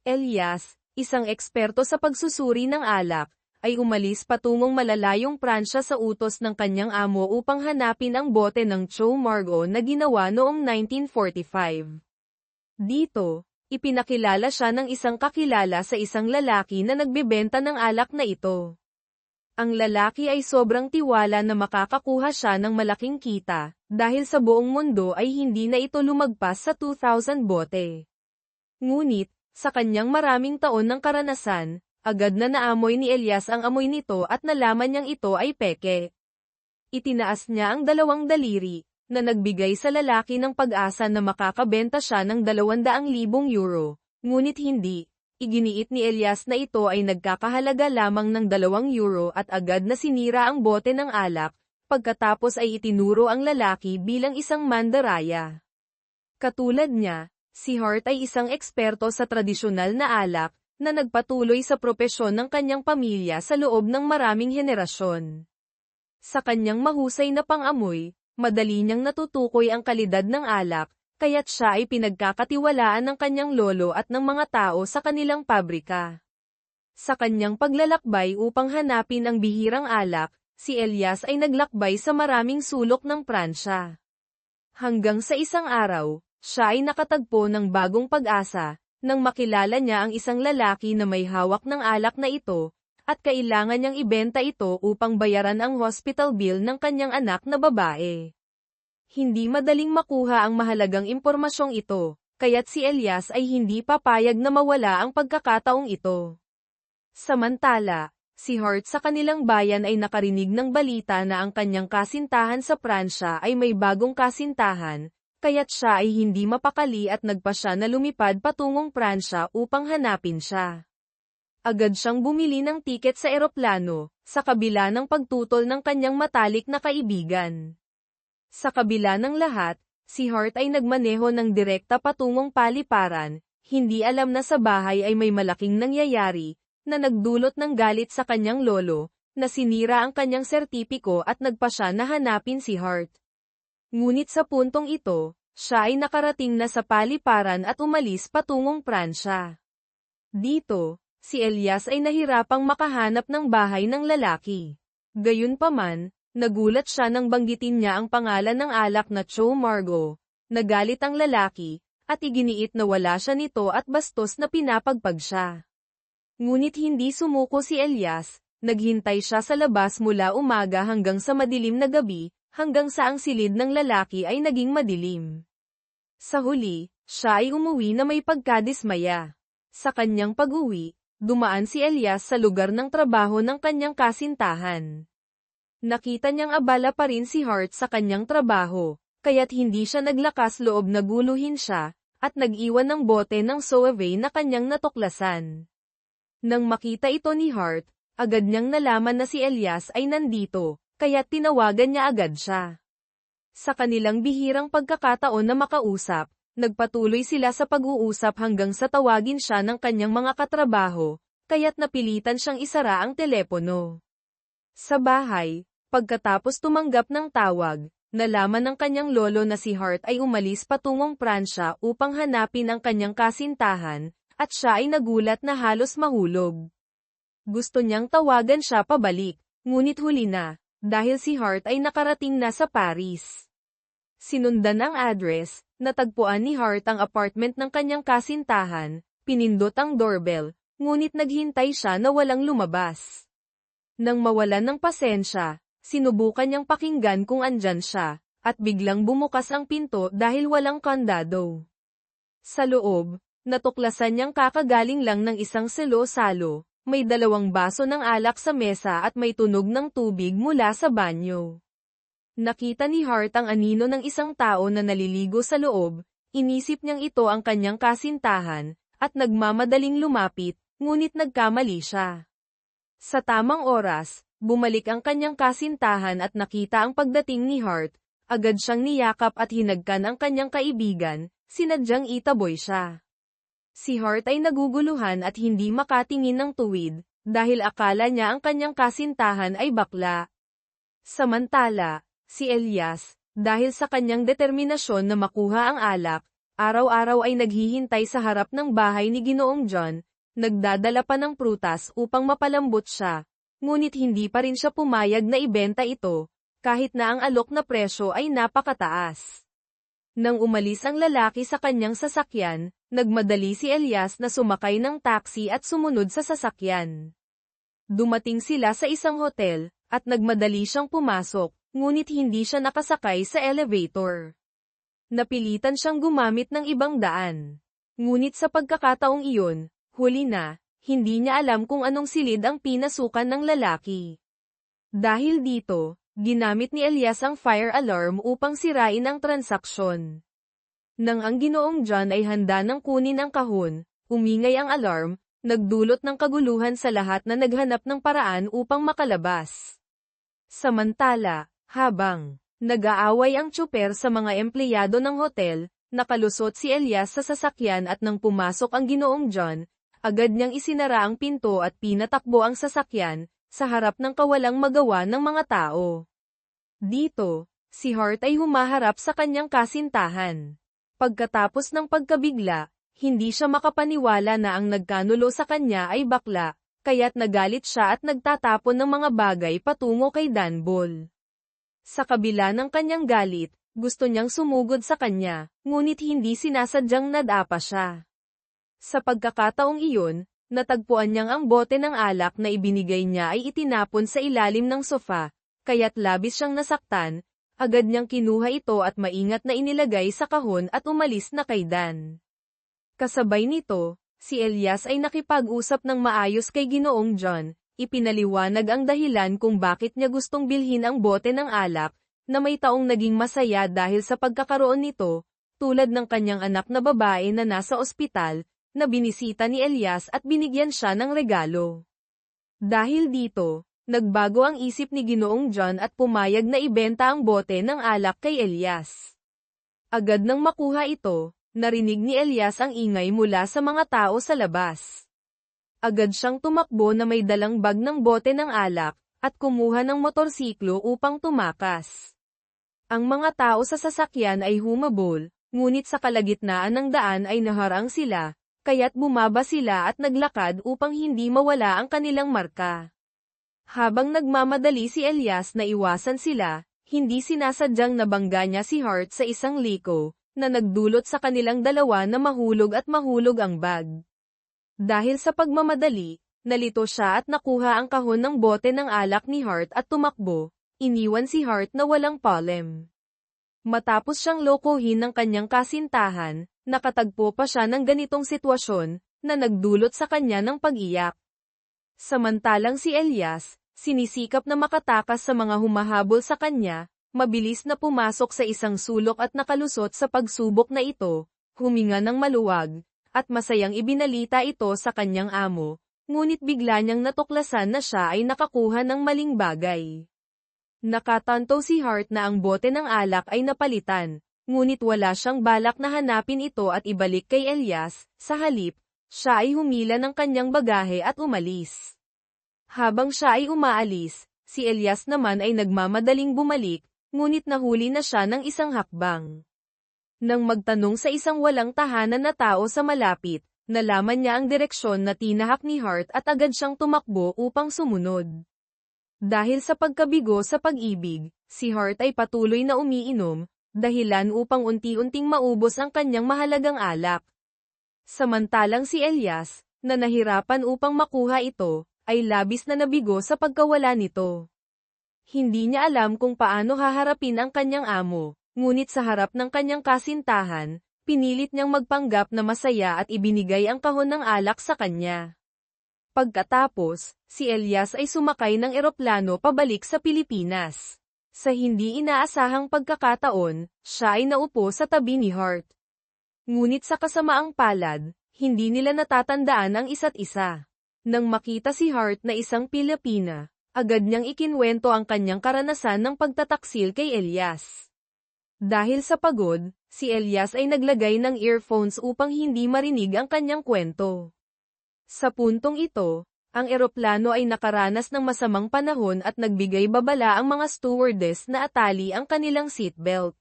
Elias, isang eksperto sa pagsusuri ng alak, ay umalis patungong malalayong Pransya sa utos ng kanyang amo upang hanapin ang bote ng Chou Margaux na ginawa noong 1945. Dito, ipinakilala siya ng isang kakilala sa isang lalaki na nagbebenta ng alak na ito. Ang lalaki ay sobrang tiwala na makakakuha siya ng malaking kita, dahil sa buong mundo ay hindi na ito lumagpas sa 2,000 bote. Ngunit, sa kanyang maraming taon ng karanasan, agad na naamoy ni Elias ang amoy nito at nalaman niyang ito ay peke. Itinaas niya ang 2 daliri, na nagbigay sa lalaki ng pag-asa na makakabenta siya ng 200,000 euro, ngunit hindi. Iginiit ni Elias na ito ay nagkakahalaga lamang ng 2 euro at agad na sinira ang bote ng alak, pagkatapos ay itinuro ang lalaki bilang isang mandaraya. Katulad niya, si Hart ay isang eksperto sa tradisyonal na alak, na nagpatuloy sa propesyon ng kanyang pamilya sa loob ng maraming henerasyon. Sa kanyang mahusay na pang-amoy, madali niyang natutukoy ang kalidad ng alak, kaya't siya ay pinagkakatiwalaan ng kanyang lolo at ng mga tao sa kanilang pabrika. Sa kanyang paglalakbay upang hanapin ang bihirang alak, si Elias ay naglakbay sa maraming sulok ng Pransya. Hanggang sa isang araw, siya ay nakatagpo ng bagong pag-asa, nang makilala niya ang isang lalaki na may hawak ng alak na ito, at kailangan niyang ibenta ito upang bayaran ang hospital bill ng kanyang anak na babae. Hindi madaling makuha ang mahalagang impormasyong ito, kaya't si Elias ay hindi papayag na mawala ang pagkakataong ito. Samantala, si Hart sa kanilang bayan ay nakarinig ng balita na ang kanyang kasintahan sa Pransya ay may bagong kasintahan, kaya't siya ay hindi mapakali at nagpasya na lumipad patungong Pransya upang hanapin siya. Agad siyang bumili ng tiket sa eroplano, sa kabila ng pagtutol ng kanyang matalik na kaibigan. Sa kabila ng lahat, si Hart ay nagmaneho ng direkta patungong paliparan, hindi alam na sa bahay ay may malaking nangyayari, na nagdulot ng galit sa kanyang lolo, na sinira ang kanyang sertipiko at nagpasya na hanapin si Hart. Ngunit sa puntong ito, siya ay nakarating na sa paliparan at umalis patungong Pransya. Dito, si Elias ay nahirapang makahanap ng bahay ng lalaki. Gayunpaman, nagulat siya nang banggitin niya ang pangalan ng alak na Chou Margaux. Nagalit ang lalaki, at iginiit na wala siya nito at bastos na pinapagpag siya. Ngunit hindi sumuko si Elias, naghintay siya sa labas mula umaga hanggang sa madilim na gabi, hanggang sa ang silid ng lalaki ay naging madilim. Sa huli, siya ay umuwi na may pagkadismaya. Sa kanyang pag-uwi, dumaan si Elias sa lugar ng trabaho ng kanyang kasintahan. Nakita niyang abala pa rin si Hart sa kanyang trabaho, kaya't hindi siya naglakas loob na guluhin siya, at nag-iwan ng bote ng Soave na kanyang natuklasan. Nang makita ito ni Hart, agad niyang nalaman na si Elias ay nandito, kaya't tinawagan niya agad siya. Sa kanilang bihirang pagkakataon na makausap, nagpatuloy sila sa pag-uusap hanggang sa tawagin siya ng kanyang mga katrabaho, kaya't napilitan siyang isara ang telepono. Sa bahay, pagkatapos tumanggap ng tawag, nalaman ng kanyang lolo na si Hart ay umalis patungong Pransya upang hanapin ang kanyang kasintahan, at siya ay nagulat na halos mahulog. Gusto niyang tawagan siya pabalik, ngunit huli na, dahil si Hart ay nakarating na sa Paris. Sinundan ang address, natagpuan ni Hart ang apartment ng kanyang kasintahan, pinindot ang doorbell, ngunit naghintay siya na walang lumabas. Nang mawalan ng pasensya, sinubukan niyang pakinggan kung andyan siya, at biglang bumukas ang pinto dahil walang kandado. Sa loob, natuklasan niyang kakagaling lang ng isang salo-salo, may 2 baso ng alak sa mesa at may tunog ng tubig mula sa banyo. Nakita ni Hart ang anino ng isang tao na naliligo sa loob, inisip niyang ito ang kanyang kasintahan, at nagmamadaling lumapit, ngunit nagkamali siya. Sa tamang oras, bumalik ang kanyang kasintahan at nakita ang pagdating ni Hart, agad siyang niyakap at hinagkan ang kanyang kaibigan, sinadyang itaboy siya. Si Hart ay naguguluhan at hindi makatingin ng tuwid, dahil akala niya ang kanyang kasintahan ay bakla. Samantala, si Elias, dahil sa kanyang determinasyon na makuha ang alak, Araw-araw ay naghihintay sa harap ng bahay ni Ginoong John, nagdadala pa ng prutas upang mapalambot siya, ngunit hindi pa rin siya pumayag na ibenta ito, kahit na ang alok na presyo ay napakataas. Nang umalis ang lalaki sa kanyang sasakyan, nagmadali si Elias na sumakay ng taxi at sumunod sa sasakyan. Dumating sila sa isang hotel, at nagmadali siyang pumasok, ngunit hindi siya nakasakay sa elevator. Napilitan siyang gumamit ng ibang daan. Ngunit sa pagkakataong iyon, huli na, hindi niya alam kung anong silid ang pinasukan ng lalaki. Dahil dito, ginamit ni Elias ang fire alarm upang sirain ang transaksyon. Nang ang Ginoong John ay handa ng kunin ang kahon, umingay ang alarm, nagdulot ng kaguluhan sa lahat na naghanap ng paraan upang makalabas. Samantala, habang nag-aaway ang tsuper sa mga empleyado ng hotel, nakalusot si Elias sa sasakyan at nang pumasok ang Ginoong John, agad niyang isinara ang pinto at pinatakbo ang sasakyan, sa harap ng kawalang magawa ng mga tao. Dito, si Hart ay humaharap sa kanyang kasintahan. Pagkatapos ng pagkabigla, hindi siya makapaniwala na ang nagkanulo sa kanya ay bakla, kaya't nagalit siya at nagtatapon ng mga bagay patungo kay Danbol. Sa kabila ng kanyang galit, gusto niyang sumugod sa kanya, ngunit hindi sinasadyang nadapa siya. Sa pagkakataong iyon, natagpuan niyang ang bote ng alak na ibinigay niya ay itinapon sa ilalim ng sofa, kaya't labis siyang nasaktan, agad niyang kinuha ito at maingat na inilagay sa kahon at umalis na kay Dan. Kasabay nito, si Elias ay nakipag-usap ng maayos kay Ginoong John. Ipinaliwanag ang dahilan kung bakit niya gustong bilhin ang bote ng alak, na may taong naging masaya dahil sa pagkakaroon nito, tulad ng kanyang anak na babae na nasa ospital, na binisita ni Elias at binigyan siya ng regalo. Dahil dito, nagbago ang isip ni Ginoong John at pumayag na ibenta ang bote ng alak kay Elias. Agad nang makuha ito, narinig ni Elias ang ingay mula sa mga tao sa labas. Agad siyang tumakbo na may dalang bag ng bote ng alak, at kumuha ng motorsiklo upang tumakas. Ang mga tao sa sasakyan ay humabol, ngunit sa kalagitnaan ng daan ay naharang sila, kaya't bumaba sila at naglakad upang hindi mawala ang kanilang marka. Habang nagmamadali si Elias na iwasan sila, hindi sinasadyang nabangga niya si Hart sa isang liko, na nagdulot sa kanilang dalawa na mahulog ang bag. Dahil sa pagmamadali, nalito siya at nakuha ang kahon ng bote ng alak ni Hart at tumakbo, iniwan si Hart na walang palem. Matapos siyang lokohin ng kanyang kasintahan, nakatagpo pa siya ng ganitong sitwasyon, na nagdulot sa kanya ng pag-iyak. Samantalang si Elias, sinisikap na makatakas sa mga humahabol sa kanya, mabilis na pumasok sa isang sulok at nakalusot sa pagsubok na ito, huminga ng maluwag, at masayang ibinalita ito sa kanyang amo, ngunit bigla niyang natuklasan na siya ay nakakuha ng maling bagay. Nakatanto si Hart na ang bote ng alak ay napalitan, ngunit wala siyang balak na hanapin ito at ibalik kay Elias, sa halip, siya ay humila ng kanyang bagahe at umalis. Habang siya ay umaalis, si Elias naman ay nagmamadaling bumalik, ngunit nahuli na siya ng isang hakbang. Nang magtanong sa isang walang tahanan na tao sa malapit, nalaman niya ang direksyon na tinahak ni Hart at agad siyang tumakbo upang sumunod. Dahil sa pagkabigo sa pag-ibig, si Hart ay patuloy na umiinom, dahilan upang unti-unting maubos ang kanyang mahalagang alak. Samantalang si Elias, na nahirapan upang makuha ito, ay labis na nabigo sa pagkawala nito. Hindi niya alam kung paano haharapin ang kanyang amo. Ngunit sa harap ng kanyang kasintahan, pinilit niyang magpanggap na masaya at ibinigay ang kahon ng alak sa kanya. Pagkatapos, si Elias ay sumakay ng eroplano pabalik sa Pilipinas. Sa hindi inaasahang pagkakataon, siya ay naupo sa tabi ni Hart. Ngunit sa kasamaang palad, hindi nila natatandaan ang isa't isa. Nang makita si Hart na isang Pilipina, agad niyang ikinwento ang kanyang karanasan ng pagtataksil kay Elias. Dahil sa pagod, si Elias ay naglagay ng earphones upang hindi marinig ang kanyang kwento. Sa puntong ito, ang eroplano ay nakaranas ng masamang panahon at nagbigay babala ang mga stewardess na atali ang kanilang seatbelt.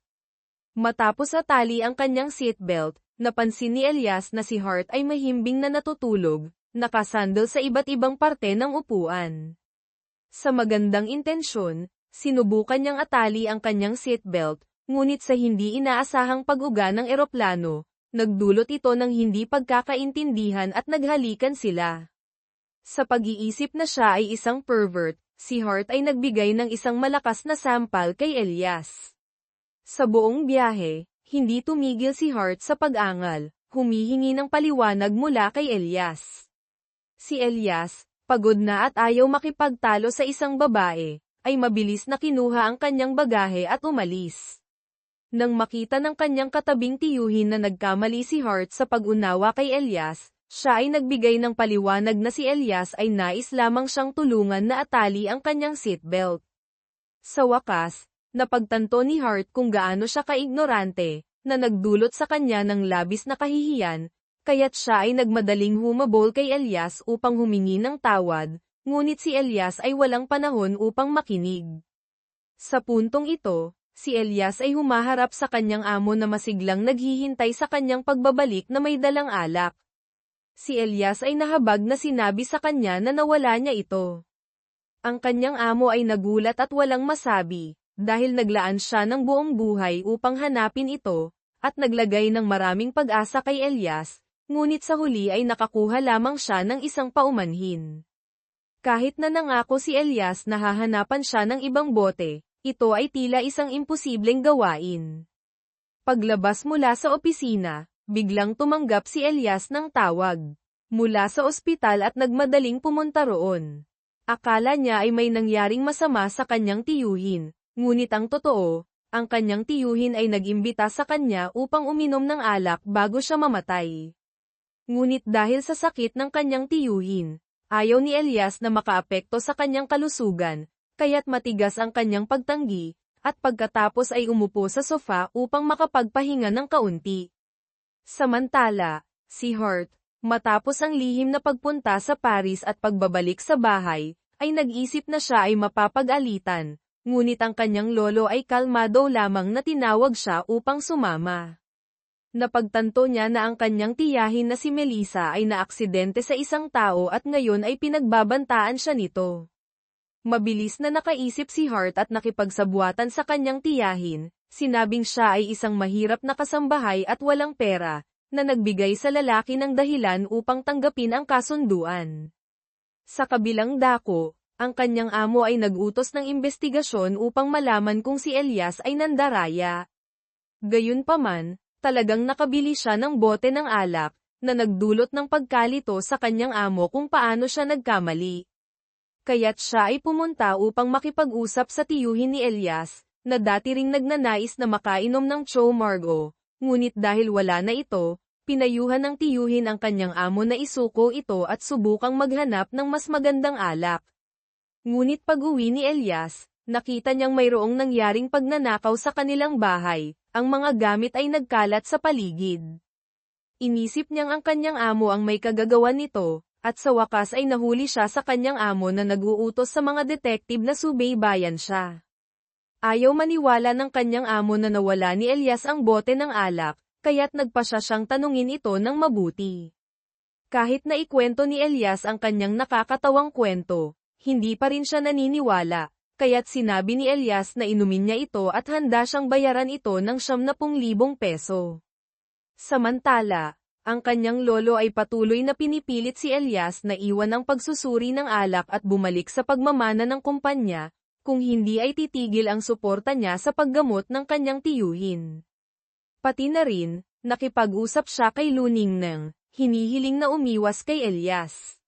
Matapos atali ang kanyang seatbelt, Napansin ni Elias na si Hart ay mahimbing na natutulog, nakasandal sa iba't ibang parte ng upuan. Sa magandang intensyon, sinubukan niyang atali ang kanyang seatbelt, ngunit sa hindi inaasahang pag-uga ng eroplano, nagdulot ito ng hindi pagkakaintindihan at naghalikan sila. Sa pag-iisip na siya ay isang pervert, si Hart ay nagbigay ng isang malakas na sampal kay Elias. Sa buong biyahe, hindi tumigil si Hart sa pag-angal, humihingi ng paliwanag mula kay Elias. Si Elias, pagod na at ayaw makipagtalo sa isang babae, ay mabilis na kinuha ang kanyang bagahe at umalis. Nang makita ng kanyang katabing tiyuhin na nagkamali si Hart sa pag-unawa kay Elias, siya ay nagbigay ng paliwanag na si Elias ay nais lamang siyang tulungan na atali ang kanyang seatbelt. Sa wakas, napagtanto ni Hart kung gaano siya kaignorante, na nagdulot sa kanya ng labis na kahihiyan, kaya't siya ay nagmadaling humabol kay Elias upang humingi ng tawad, ngunit si Elias ay walang panahon upang makinig. Sa puntong ito, si Elias ay humaharap sa kanyang amo na masiglang naghihintay sa kanyang pagbabalik na may dalang alak. Si Elias ay nahabag na sinabi sa kanya na nawala niya ito. Ang kanyang amo ay nagulat at walang masabi, dahil naglaan siya ng buong buhay upang hanapin ito, at naglagay ng maraming pag-asa kay Elias, ngunit sa huli ay nakakuha lamang siya ng isang paumanhin. Kahit na nangako si Elias na hahanapan siya ng ibang bote, ito ay tila isang imposibleng gawain. Paglabas mula sa opisina, biglang tumanggap si Elias ng tawag mula sa ospital at nagmadaling pumunta roon. Akala niya ay may nangyaring masama sa kanyang tiyuhin, ngunit ang totoo, ang kanyang tiyuhin ay nag-imbita sa kanya upang uminom ng alak bago siya mamatay. Ngunit dahil sa sakit ng kanyang tiyuhin, ayaw ni Elias na makaapekto sa kanyang kalusugan, kaya't matigas ang kanyang pagtanggi, at pagkatapos ay umupo sa sofa upang makapagpahinga ng kaunti. Samantala, si Hart, matapos ang lihim na pagpunta sa Paris at pagbabalik sa bahay, ay nag-isip na siya ay mapapag-alitan, ngunit ang kanyang lolo ay kalmado lamang na tinawag siya upang sumama. Napagtanto niya na ang kanyang tiyahin na si Melissa ay naaksidente sa isang tao at ngayon ay pinagbabantaan siya nito. Mabilis na nakaisip si Hart at nakipagsabuatan sa kanyang tiyahin, sinabing siya ay isang mahirap na kasambahay at walang pera, na nagbigay sa lalaki ng dahilan upang tanggapin ang kasunduan. Sa kabilang dako, ang kanyang amo ay nag-utos ng investigasyon upang malaman kung si Elias ay nandaraya. Gayunpaman, talagang nakabili siya ng bote ng alak, na nagdulot ng pagkalito sa kanyang amo kung paano siya nagkamali. Kaya't siya ay pumunta upang makipag-usap sa tiyuhin ni Elias, na dati ring nagnanais na makainom ng Chow Margo, ngunit dahil wala na ito, pinayuhan ng tiyuhin ang kanyang amo na isuko ito at subukang maghanap ng mas magandang alak. Ngunit pag-uwi ni Elias, nakita niyang mayroong nangyaring pagnanakaw sa kanilang bahay, ang mga gamit ay nagkalat sa paligid. Inisip niyang ang kanyang amo ang may kagagawan nito, at sa wakas ay nahuli siya sa kanyang amo na nag-uutos sa mga detektib na subaybayan siya. Ayaw maniwala ng kanyang amo na nawala ni Elias ang bote ng alak, kaya't nagpasya siyang tanungin ito ng mabuti. Kahit na ikwento ni Elias ang kanyang nakakatawang kwento, hindi pa rin siya naniniwala, kaya't sinabi ni Elias na inumin niya ito at handa siyang bayaran ito ng 70,000 peso. Samantala, ang kanyang lolo ay patuloy na pinipilit si Elias na iwan ang pagsusuri ng alak at bumalik sa pagmamana ng kumpanya, kung hindi ay titigil ang suporta niya sa paggamot ng kanyang tiyuhin. Pati na rin, nakipag-usap siya kay Luningnang, hinihiling na umiwas kay Elias.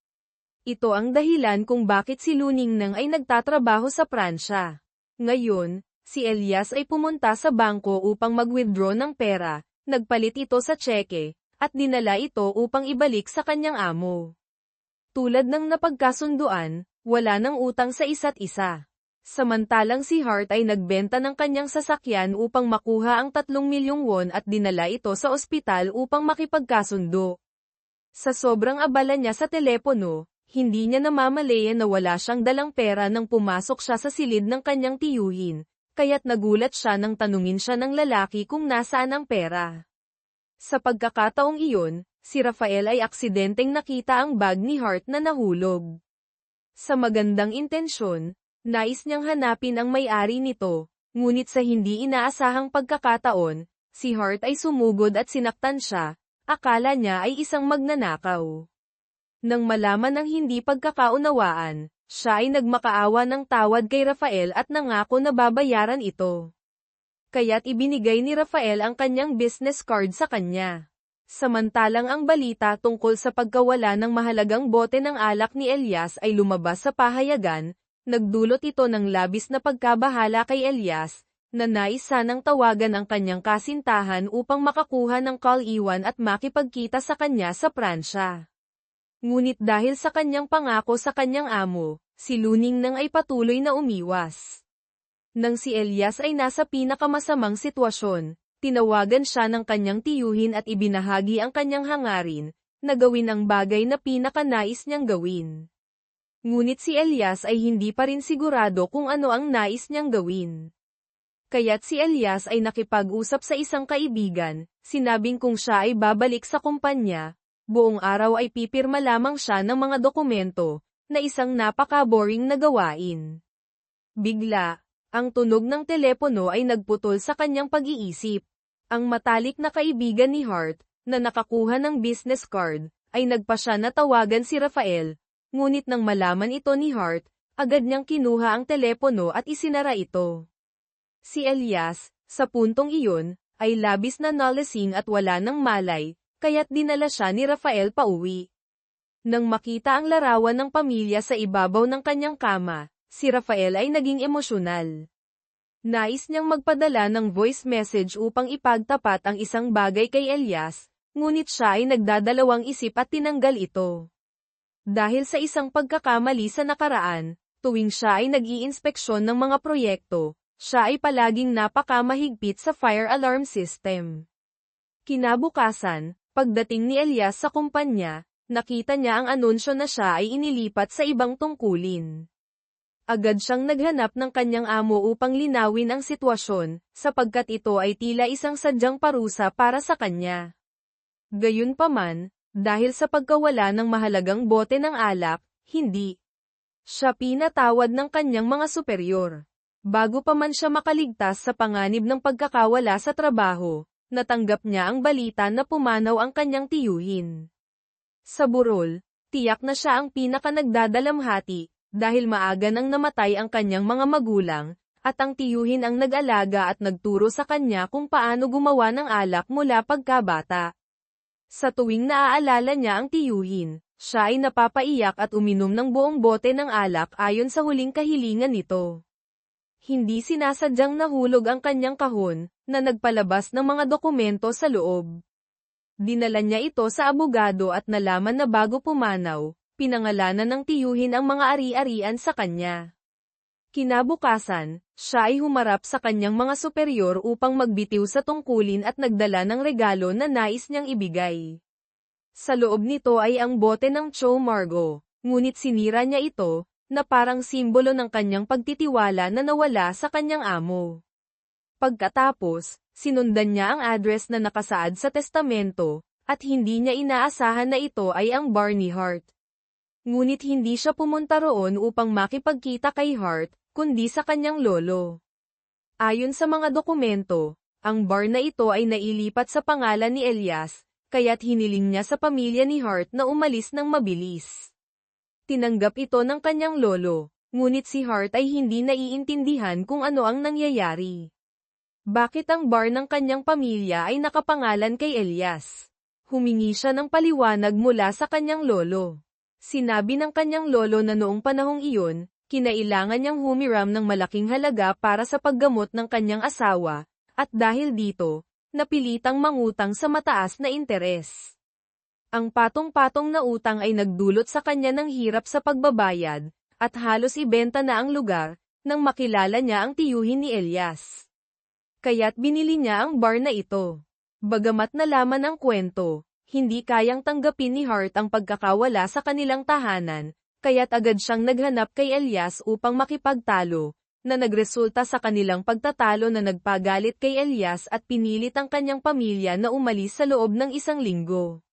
Ito ang dahilan kung bakit si Luningnang ay nagtatrabaho sa Pransya. Ngayon, si Elias ay pumunta sa bangko upang mag-withdraw ng pera, nagpalit ito sa tseke, at dinala ito upang ibalik sa kanyang amo. Tulad ng napagkasunduan, wala nang utang sa isa't isa. Samantalang si Hart ay nagbenta ng kanyang sasakyan upang makuha ang 3,000,000 won at dinala ito sa ospital upang makipagkasundo. Sa sobrang abala niya sa telepono, hindi niya namamalayan na wala siyang dalang pera nang pumasok siya sa silid ng kanyang tiyuhin, kaya't nagulat siya nang tanungin siya ng lalaki kung nasaan ang pera. Sa pagkakataong iyon, si Rafael ay aksidenteng nakita ang bag ni Hart na nahulog. Sa magandang intensyon, nais niyang hanapin ang may-ari nito, ngunit sa hindi inaasahang pagkakataon, si Hart ay sumugod at sinaktan siya, akala niya ay isang magnanakaw. Nang malaman ang hindi pagkakaunawaan, siya ay nagmakaawa ng tawad kay Rafael at nangako na babayaran ito. Kaya't ibinigay ni Rafael ang kanyang business card sa kanya. Samantalang ang balita tungkol sa pagkawala ng mahalagang bote ng alak ni Elias ay lumabas sa pahayagan, nagdulot ito ng labis na pagkabahala kay Elias, na nais sanang tawagan ang kanyang kasintahan upang makakuha ng call-iwan at makipagkita sa kanya sa Pransya. Ngunit dahil sa kanyang pangako sa kanyang amo, si Luning Nang ay patuloy na umiwas. Nang si Elias ay nasa pinakamasamang sitwasyon, tinawagan siya ng kanyang tiyuhin at ibinahagi ang kanyang hangarin, na gawin ang bagay na pinakanais niyang gawin. Ngunit si Elias ay hindi pa rin sigurado kung ano ang nais niyang gawin. Kaya't si Elias ay nakipag-usap sa isang kaibigan, sinabing kung siya ay babalik sa kumpanya, buong araw ay pipirma lamang siya ng mga dokumento, na isang napaka-boring na gawain. Bigla, ang tunog ng telepono ay nagputol sa kanyang pag-iisip. Ang matalik na kaibigan ni Hart, na nakakuha ng business card, ay nagpasya na tawagan si Rafael, ngunit nang malaman ito ni Hart, agad niyang kinuha ang telepono at isinara ito. Si Elias, sa puntong iyon, ay labis na nalasing at wala ng malay, kaya't dinala siya ni Rafael pauwi. Nang makita ang larawan ng pamilya sa ibabaw ng kanyang kama, si Rafael ay naging emosyonal. Nais niyang magpadala ng voice message upang ipagtapat ang isang bagay kay Elias, ngunit siya ay nagdadalawang isip at tinanggal ito. Dahil sa isang pagkakamali sa nakaraan, tuwing siya ay nag-iinspeksyon ng mga proyekto, siya ay palaging napakamahigpit sa fire alarm system. Kinabukasan, pagdating ni Elias sa kumpanya, nakita niya ang anunsyo na siya ay inilipat sa ibang tungkulin. Agad siyang naghanap ng kanyang amo upang linawin ang sitwasyon, sapagkat ito ay tila isang sadyang parusa para sa kanya. Gayunpaman, dahil sa pagkawala ng mahalagang bote ng alak, hindi siya pinatawad ng kanyang mga superior. Bago pa man siya makaligtas sa panganib ng pagkakawala sa trabaho, natanggap niya ang balita na pumanaw ang kanyang tiyuhin. Sa burol, tiyak na siya ang pinaka-nagdadalamhati, dahil maaga nang namatay ang kanyang mga magulang, at ang tiyuhin ang nag-alaga at nagturo sa kanya kung paano gumawa ng alak mula pagkabata. Sa tuwing naaalala niya ang tiyuhin, siya ay napapaiyak at uminom ng buong bote ng alak ayon sa huling kahilingan nito. Hindi sinasadyang nahulog ang kanyang kahon, na nagpalabas ng mga dokumento sa loob. Dinala niya ito sa abogado at nalaman na bago pumanaw, pinangalanan ng tiyuhin ang mga ari-arian sa kanya. Kinabukasan, siya ay humarap sa kanyang mga superior upang magbitiw sa tungkulin at nagdala ng regalo na nais niyang ibigay. Sa loob nito ay ang bote ng Cho Margo, ngunit sinira niya ito, na parang simbolo ng kanyang pagtitiwala na nawala sa kanyang amo. Pagkatapos, sinundan niya ang address na nakasaad sa testamento, at hindi niya inaasahan na ito ay ang bar ni Hart. Ngunit hindi siya pumunta roon upang makipagkita kay Hart, kundi sa kanyang lolo. Ayon sa mga dokumento, ang bar na ito ay nailipat sa pangalan ni Elias, kaya't hiniling niya sa pamilya ni Hart na umalis ng mabilis. Tinanggap ito ng kanyang lolo, ngunit si Hart ay hindi naiintindihan kung ano ang nangyayari. Bakit ang bar ng kanyang pamilya ay nakapangalan kay Elias? Humingi siya ng paliwanag mula sa kanyang lolo. Sinabi ng kanyang lolo na noong panahong iyon, kinailangan niyang humiram ng malaking halaga para sa paggamot ng kanyang asawa, at dahil dito, napilitang mangutang sa mataas na interes. Ang patong-patong na utang ay nagdulot sa kanya ng hirap sa pagbabayad, at halos ibenta na ang lugar, nang makilala niya ang tiyuhin ni Elias. Kaya't binili niya ang bar na ito. Bagamat nalaman ang kwento, hindi kayang tanggapin ni Hart ang pagkakawala sa kanilang tahanan, kaya't agad siyang naghanap kay Elias upang makipagtalo, na nagresulta sa kanilang pagtatalo na nagpagalit kay Elias at pinilit ang kanyang pamilya na umalis sa loob ng 1 linggo.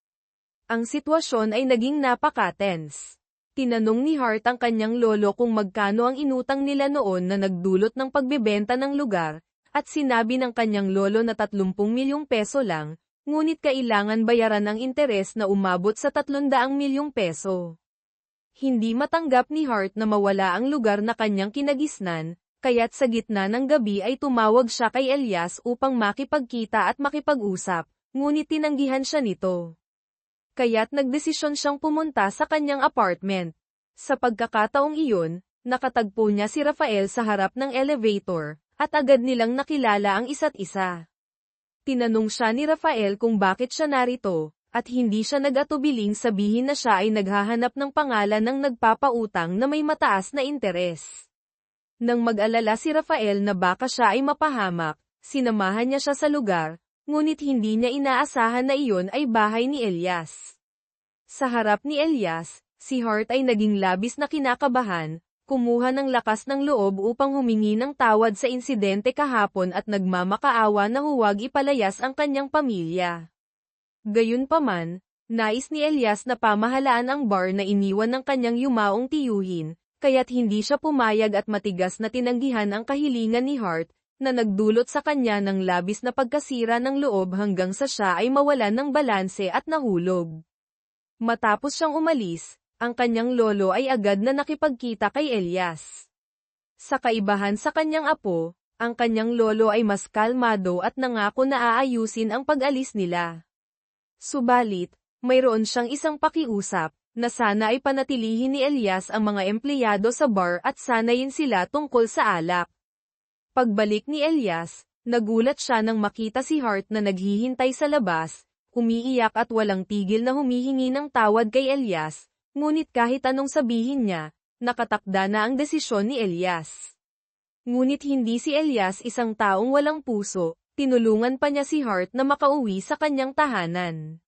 Ang sitwasyon ay naging napaka-tense. Tinanong ni Hart ang kanyang lolo kung magkano ang inutang nila noon na nagdulot ng pagbebenta ng lugar, at sinabi ng kanyang lolo na 30 milyong peso lang, ngunit kailangan bayaran ang interes na umabot sa 300 milyong peso. Hindi matanggap ni Hart na mawala ang lugar na kanyang kinagisnan, kaya't sa gitna ng gabi ay tumawag siya kay Elias upang makipagkita at makipag-usap, ngunit tinanggihan siya nito. Kaya't nagdesisyon siyang pumunta sa kanyang apartment. Sa pagkakataong iyon, nakatagpo niya si Rafael sa harap ng elevator, at agad nilang nakilala ang isa't isa. Tinanong siya ni Rafael kung bakit siya narito, at hindi siya nag-atubiling sabihin na siya ay naghahanap ng pangalan ng nagpapautang na may mataas na interes. Nang mag-alala si Rafael na baka siya ay mapahamak, sinamahan niya siya sa lugar, ngunit hindi niya inaasahan na iyon ay bahay ni Elias. Sa harap ni Elias, si Hart ay naging labis na kinakabahan, kumuha ng lakas ng loob upang humingi ng tawad sa insidente kahapon at nagmamakaawa na huwag ipalayas ang kanyang pamilya. Gayunpaman, nais ni Elias na pamahalaan ang bar na iniwan ng kanyang yumaong tiyuhin, kaya't hindi siya pumayag at matigas na tinanggihan ang kahilingan ni Hart, na nagdulot sa kanya ng labis na pagkasira ng loob hanggang sa siya ay mawalan ng balanse at nahulog. Matapos siyang umalis, ang kanyang lolo ay agad na nakipagkita kay Elias. Sa kaibahan sa kanyang apo, ang kanyang lolo ay mas kalmado at nangako na aayusin ang pag-alis nila. Subalit, mayroon siyang isang pakiusap, na sana ay panatilihin ni Elias ang mga empleyado sa bar at sanayin sila tungkol sa alak. Pagbalik ni Elias, nagulat siya nang makita si Hart na naghihintay sa labas, umiiyak at walang tigil na humihingi ng tawad kay Elias, ngunit kahit anong sabihin niya, nakatakda na ang desisyon ni Elias. Ngunit hindi si Elias isang taong walang puso, tinulungan pa niya si Hart na makauwi sa kanyang tahanan.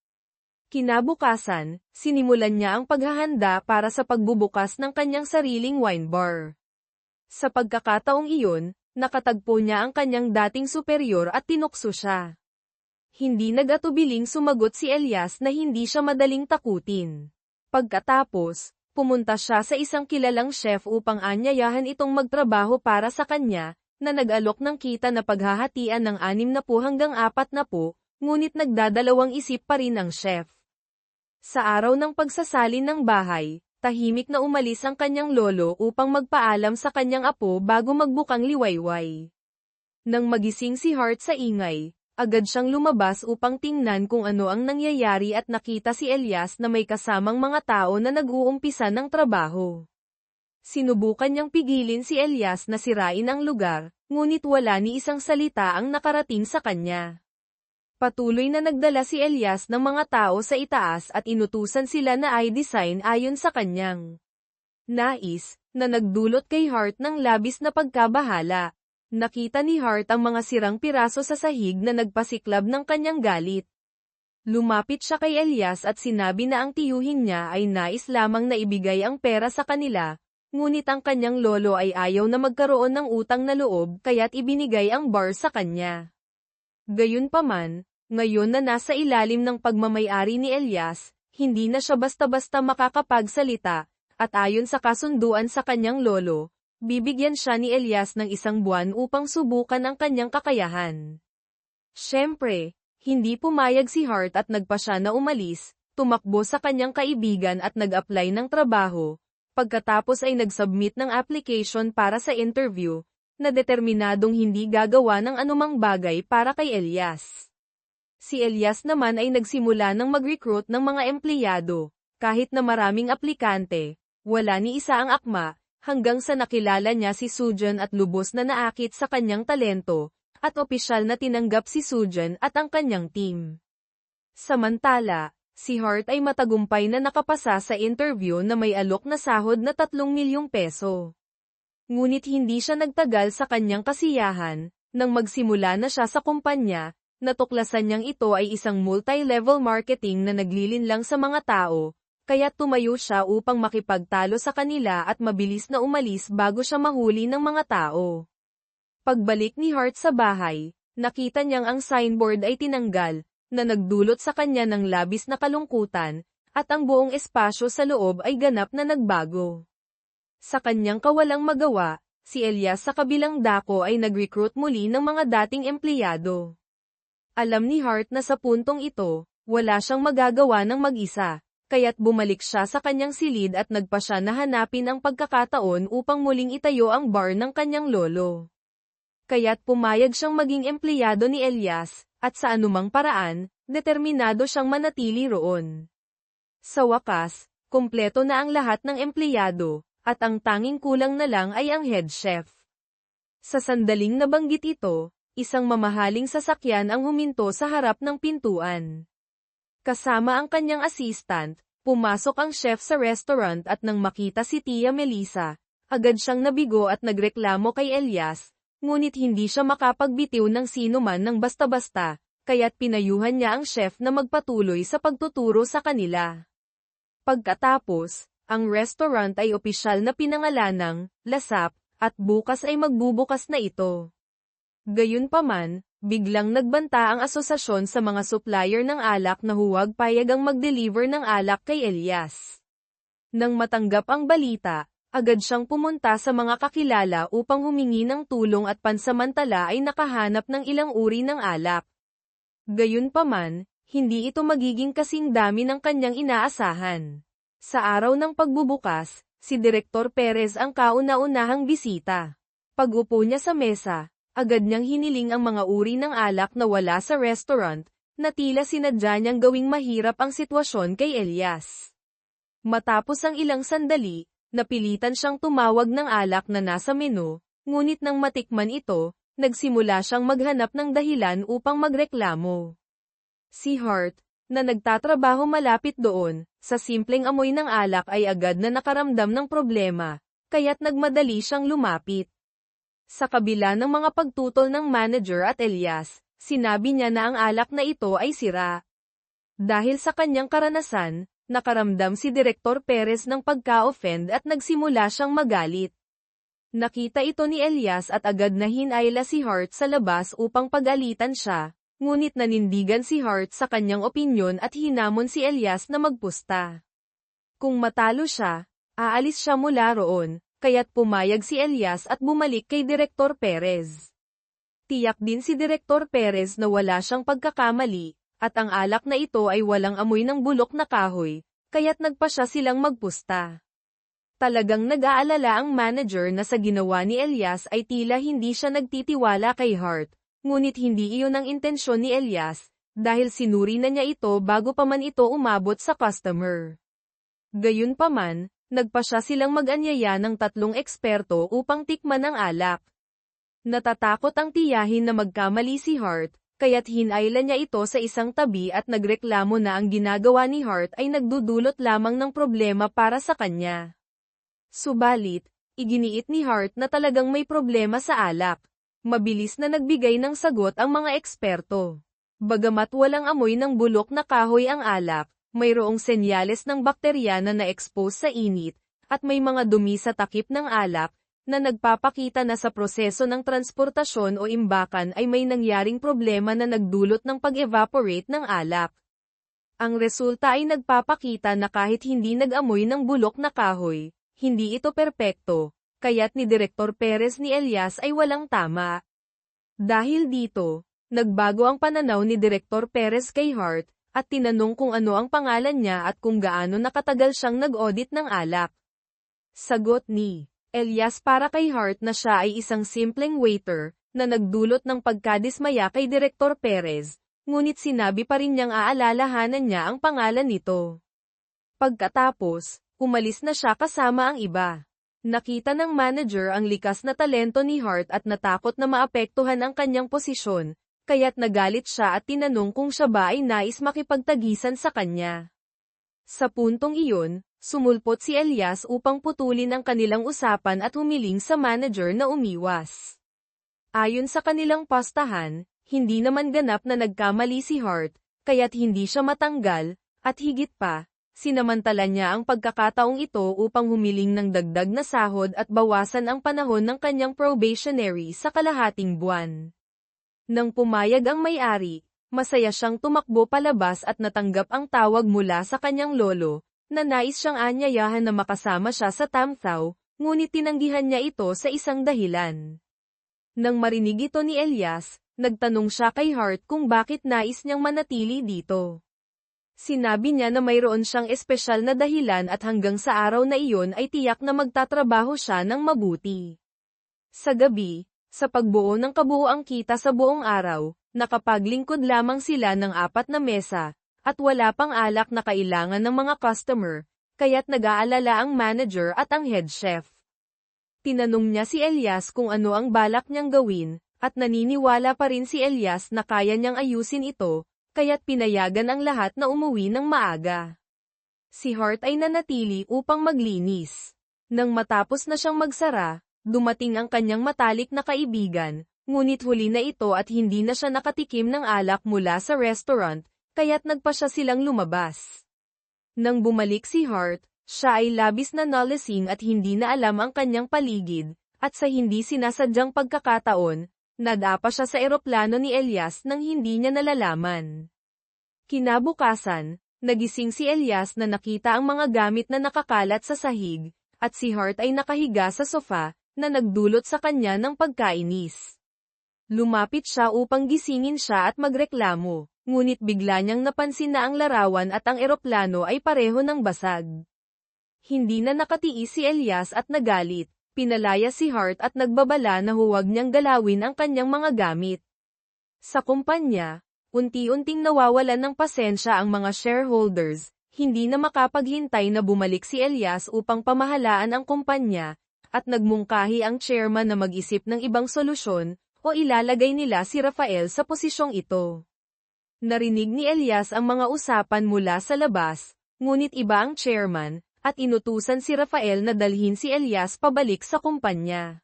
Kinabukasan, sinimulan niya ang paghahanda para sa pagbubukas ng kanyang sariling wine bar. Sa pagkakataong iyon, nakatagpo niya ang kanyang dating superior at tinukso siya. Hindi nag-atubiling sumagot si Elias na hindi siya madaling takutin. Pagkatapos, pumunta siya sa isang kilalang chef upang anyayahan itong magtrabaho para sa kanya, na nag-alok ng kita na paghahatian ng 60 hanggang 40, ngunit nagdadalawang isip pa rin ang chef. Sa araw ng pagsasalin ng bahay, tahimik na umalis ang kanyang lolo upang magpaalam sa kanyang apo bago magbukang liwayway. Nang magising si Hart sa ingay, agad siyang lumabas upang tingnan kung ano ang nangyayari at nakita si Elias na may kasamang mga tao na nag-uumpisa ng trabaho. Sinubukan niyang pigilin si Elias na sirain ang lugar, ngunit wala ni isang salita ang nakarating sa kanya. Patuloy na nagdala si Elias ng mga tao sa itaas at inutusan sila na i-design ayon sa kanyang nais, na nagdulot kay Hart ng labis na pagkabahala. Nakita ni Hart ang mga sirang piraso sa sahig na nagpasiklab ng kanyang galit. Lumapit siya kay Elias at sinabi na ang tiyuhin niya ay nais lamang na ibigay ang pera sa kanila, ngunit ang kanyang lolo ay ayaw na magkaroon ng utang na loob kaya't ibinigay ang bar sa kanya. Gayunpaman, ngayon na nasa ilalim ng pagmamay-ari ni Elias, hindi na siya basta-basta makakapagsalita, at ayon sa kasunduan sa kanyang lolo, bibigyan siya ni Elias ng 1 buwan upang subukan ang kanyang kakayahan. Siyempre, hindi pumayag si Hart at nagpa siya na umalis, tumakbo sa kanyang kaibigan at nag-apply ng trabaho, pagkatapos ay nag-submit ng application para sa interview, na determinadong hindi gagawa ng anumang bagay para kay Elias. Si Elias naman ay nagsimula ng mag-recruit ng mga empleyado, kahit na maraming aplikante, wala ni isa ang akma, hanggang sa nakilala niya si Sujan at lubos na naakit sa kanyang talento, at opisyal na tinanggap si Sujan at ang kanyang team. Samantala, si Hart ay matagumpay na nakapasa sa interview na may alok na sahod na 3 milyong peso. Ngunit hindi siya nagtagal sa kanyang kasiyahan, nang magsimula na siya sa kumpanya, natuklasan niyang ito ay isang multi-level marketing na naglilinlang sa mga tao, kaya't tumayo siya upang makipagtalo sa kanila at mabilis na umalis bago siya mahuli ng mga tao. Pagbalik ni Hart sa bahay, nakita niyang ang signboard ay tinanggal, na nagdulot sa kanya ng labis na kalungkutan, at ang buong espasyo sa loob ay ganap na nagbago. Sa kanyang kawalang magawa, si Elias sa kabilang dako ay nag-recruit muli ng mga dating empleyado. Alam ni Hart na sa puntong ito, wala siyang magagawa ng mag-isa, kaya't bumalik siya sa kanyang silid at nagpa siya na hanapin ang pagkakataon upang muling itayo ang bar ng kanyang lolo. Kaya't pumayag siyang maging empleyado ni Elias, at sa anumang paraan, determinado siyang manatili roon. Sa wakas, kumpleto na ang lahat ng empleyado, at ang tanging kulang na lang ay ang head chef. Sa sandaling nabanggit ito, isang mamahaling sasakyan ang huminto sa harap ng pintuan. Kasama ang kanyang assistant, pumasok ang chef sa restaurant at nang makita si Tia Melissa, agad siyang nabigo at nagreklamo kay Elias, ngunit hindi siya makapagbitiw ng sino man ng basta-basta, kaya't pinayuhan niya ang chef na magpatuloy sa pagtuturo sa kanila. Pagkatapos, ang restaurant ay opisyal na pinangalanang Lasap, at bukas ay magbubukas na ito. Gayunpaman, biglang nagbanta ang asosasyon sa mga supplier ng alak na huwag payagang mag-deliver ng alak kay Elias. Nang matanggap ang balita, agad siyang pumunta sa mga kakilala upang humingi ng tulong at pansamantala ay nakahanap ng ilang uri ng alak. Gayunpaman, hindi ito magiging kasing dami ng kanyang inaasahan. Sa araw ng pagbubukas, si Direktor Perez ang kauna-unahang bisita. Pag-upo niya sa mesa, agad niyang hiniling ang mga uri ng alak na wala sa restaurant, na tila sinadya niyang gawing mahirap ang sitwasyon kay Elias. Matapos ang ilang sandali, napilitan siyang tumawag ng alak na nasa menu, ngunit nang matikman ito, nagsimula siyang maghanap ng dahilan upang magreklamo. Si Hart, na nagtatrabaho malapit doon, sa simpleng amoy ng alak ay agad na nakaramdam ng problema, kaya't nagmadali siyang lumapit. Sa kabila ng mga pagtutol ng manager at Elias, sinabi niya na ang alak na ito ay sira. Dahil sa kanyang karanasan, nakaramdam si Direktor Perez ng pagka-offend at nagsimula siyang magalit. Nakita ito ni Elias at agad na hinayla si Hart sa labas upang pagalitan siya, ngunit nanindigan si Hart sa kanyang opinyon at hinamon si Elias na magpusta. Kung matalo siya, aalis siya mula roon, kaya't pumayag si Elias at bumalik kay Direktor Perez. Tiyak din si Direktor Perez na wala siyang pagkakamali, at ang alak na ito ay walang amoy ng bulok na kahoy, kaya't nagpa siya silang magpusta. Talagang nag-aalala ang manager na sa ginawa ni Elias ay tila hindi siya nagtitiwala kay Hart, ngunit hindi iyon ang intensyon ni Elias, dahil sinuri na niya ito bago pa man ito umabot sa customer. Gayunpaman, nagpa siya silang mag-anyaya ng 3 eksperto upang tikman ang alak. Natatakot ang tiyahin na magkamali si Hart, kaya't hinayla niya ito sa isang tabi at nagreklamo na ang ginagawa ni Hart ay nagdudulot lamang ng problema para sa kanya. Subalit, iginiit ni Hart na talagang may problema sa alak. Mabilis na nagbigay ng sagot ang mga eksperto. Bagamat walang amoy ng bulok na kahoy ang alak, mayroong senyales ng bakterya na na-expose sa init, at may mga dumi sa takip ng alak, na nagpapakita na sa proseso ng transportasyon o imbakan ay may nangyaring problema na nagdulot ng pag-evaporate ng alak. Ang resulta ay nagpapakita na kahit hindi nag-amoy ng bulok na kahoy, hindi ito perpekto, kaya't ni Direktor Perez ni Elias ay walang tama. Dahil dito, nagbago ang pananaw ni Direktor Perez kay Hart, at tinanong kung ano ang pangalan niya at kung gaano nakatagal siyang nag-audit ng alak. Sagot ni Elias para kay Hart na siya ay isang simpleng waiter, na nagdulot ng pagkadismaya kay Direktor Perez, ngunit sinabi pa rin niyang aalalahanan niya ang pangalan nito. Pagkatapos, umalis na siya kasama ang iba. Nakita ng manager ang likas na talento ni Hart at natakot na maapektuhan ang kanyang posisyon, kaya't nagalit siya at tinanong kung siya ba ay nais makipagtagisan sa kanya. Sa puntong iyon, sumulpot si Elias upang putulin ang kanilang usapan at humiling sa manager na umiwas. Ayon sa kanilang pastahan, hindi naman ganap na nagkamali si Hart, kaya't hindi siya matanggal, at higit pa, Sinamantala niya ang pagkakataong ito upang humiling ng dagdag na sahod at bawasan ang panahon ng kanyang probationary sa kalahating buwan. Nang pumayag ang may-ari, masaya siyang tumakbo palabas at natanggap ang tawag mula sa kanyang lolo, na nais siyang anyayahan na makasama siya sa Tamthao, ngunit tinanggihan niya ito sa isang dahilan. Nang marinig ito ni Elias, nagtanong siya kay Hart kung bakit nais niyang manatili dito. Sinabi niya na mayroon siyang espesyal na dahilan at hanggang sa araw na iyon ay tiyak na magtatrabaho siya ng mabuti. Sa gabi, sa pagbuo ng kabuuang kita sa buong araw, nakapaglingkod lamang sila ng 4 na mesa, at wala pang alak na kailangan ng mga customer, kaya't nag-aalala ang manager at ang head chef. Tinanong niya si Elias kung ano ang balak niyang gawin, at naniniwala pa rin si Elias na kaya niyang ayusin ito, kaya't pinayagan ang lahat na umuwi ng maaga. Si Hart ay nanatili upang maglinis. Nang matapos na siyang magsara, dumating ang kanyang matalik na kaibigan, ngunit huli na ito at hindi na siya nakatikim ng alak mula sa restaurant, kaya't nagpa siya silang lumabas. Nang bumalik si Hart, siya ay labis na nalasing at hindi na alam ang kanyang paligid, at sa hindi sinasadyang pagkakataon, nadapa siya sa eroplano ni Elias nang hindi niya nalalaman. Kinabukasan, nagising si Elias na nakita ang mga gamit na nakakalat sa sahig, at si Hart ay nakahiga sa sofa, na nagdulot sa kanya ng pagkainis. Lumapit siya upang gisingin siya at magreklamo, ngunit bigla niyang napansin na ang larawan at ang eroplano ay pareho ng basag. Hindi na nakatiis si Elias at nagalit. Pinalaya si Hart at nagbabala na huwag niyang galawin ang kanyang mga gamit. Sa kumpanya, unti-unting nawawalan ng pasensya ang mga shareholders, hindi na makapaghintay na bumalik si Elias upang pamahalaan ang kumpanya, at nagmungkahi ang chairman na mag-isip ng ibang solusyon, o ilalagay nila si Rafael sa posisyong ito. Narinig ni Elias ang mga usapan mula sa labas, ngunit iba ang chairman, at inutusan si Rafael na dalhin si Elias pabalik sa kumpanya.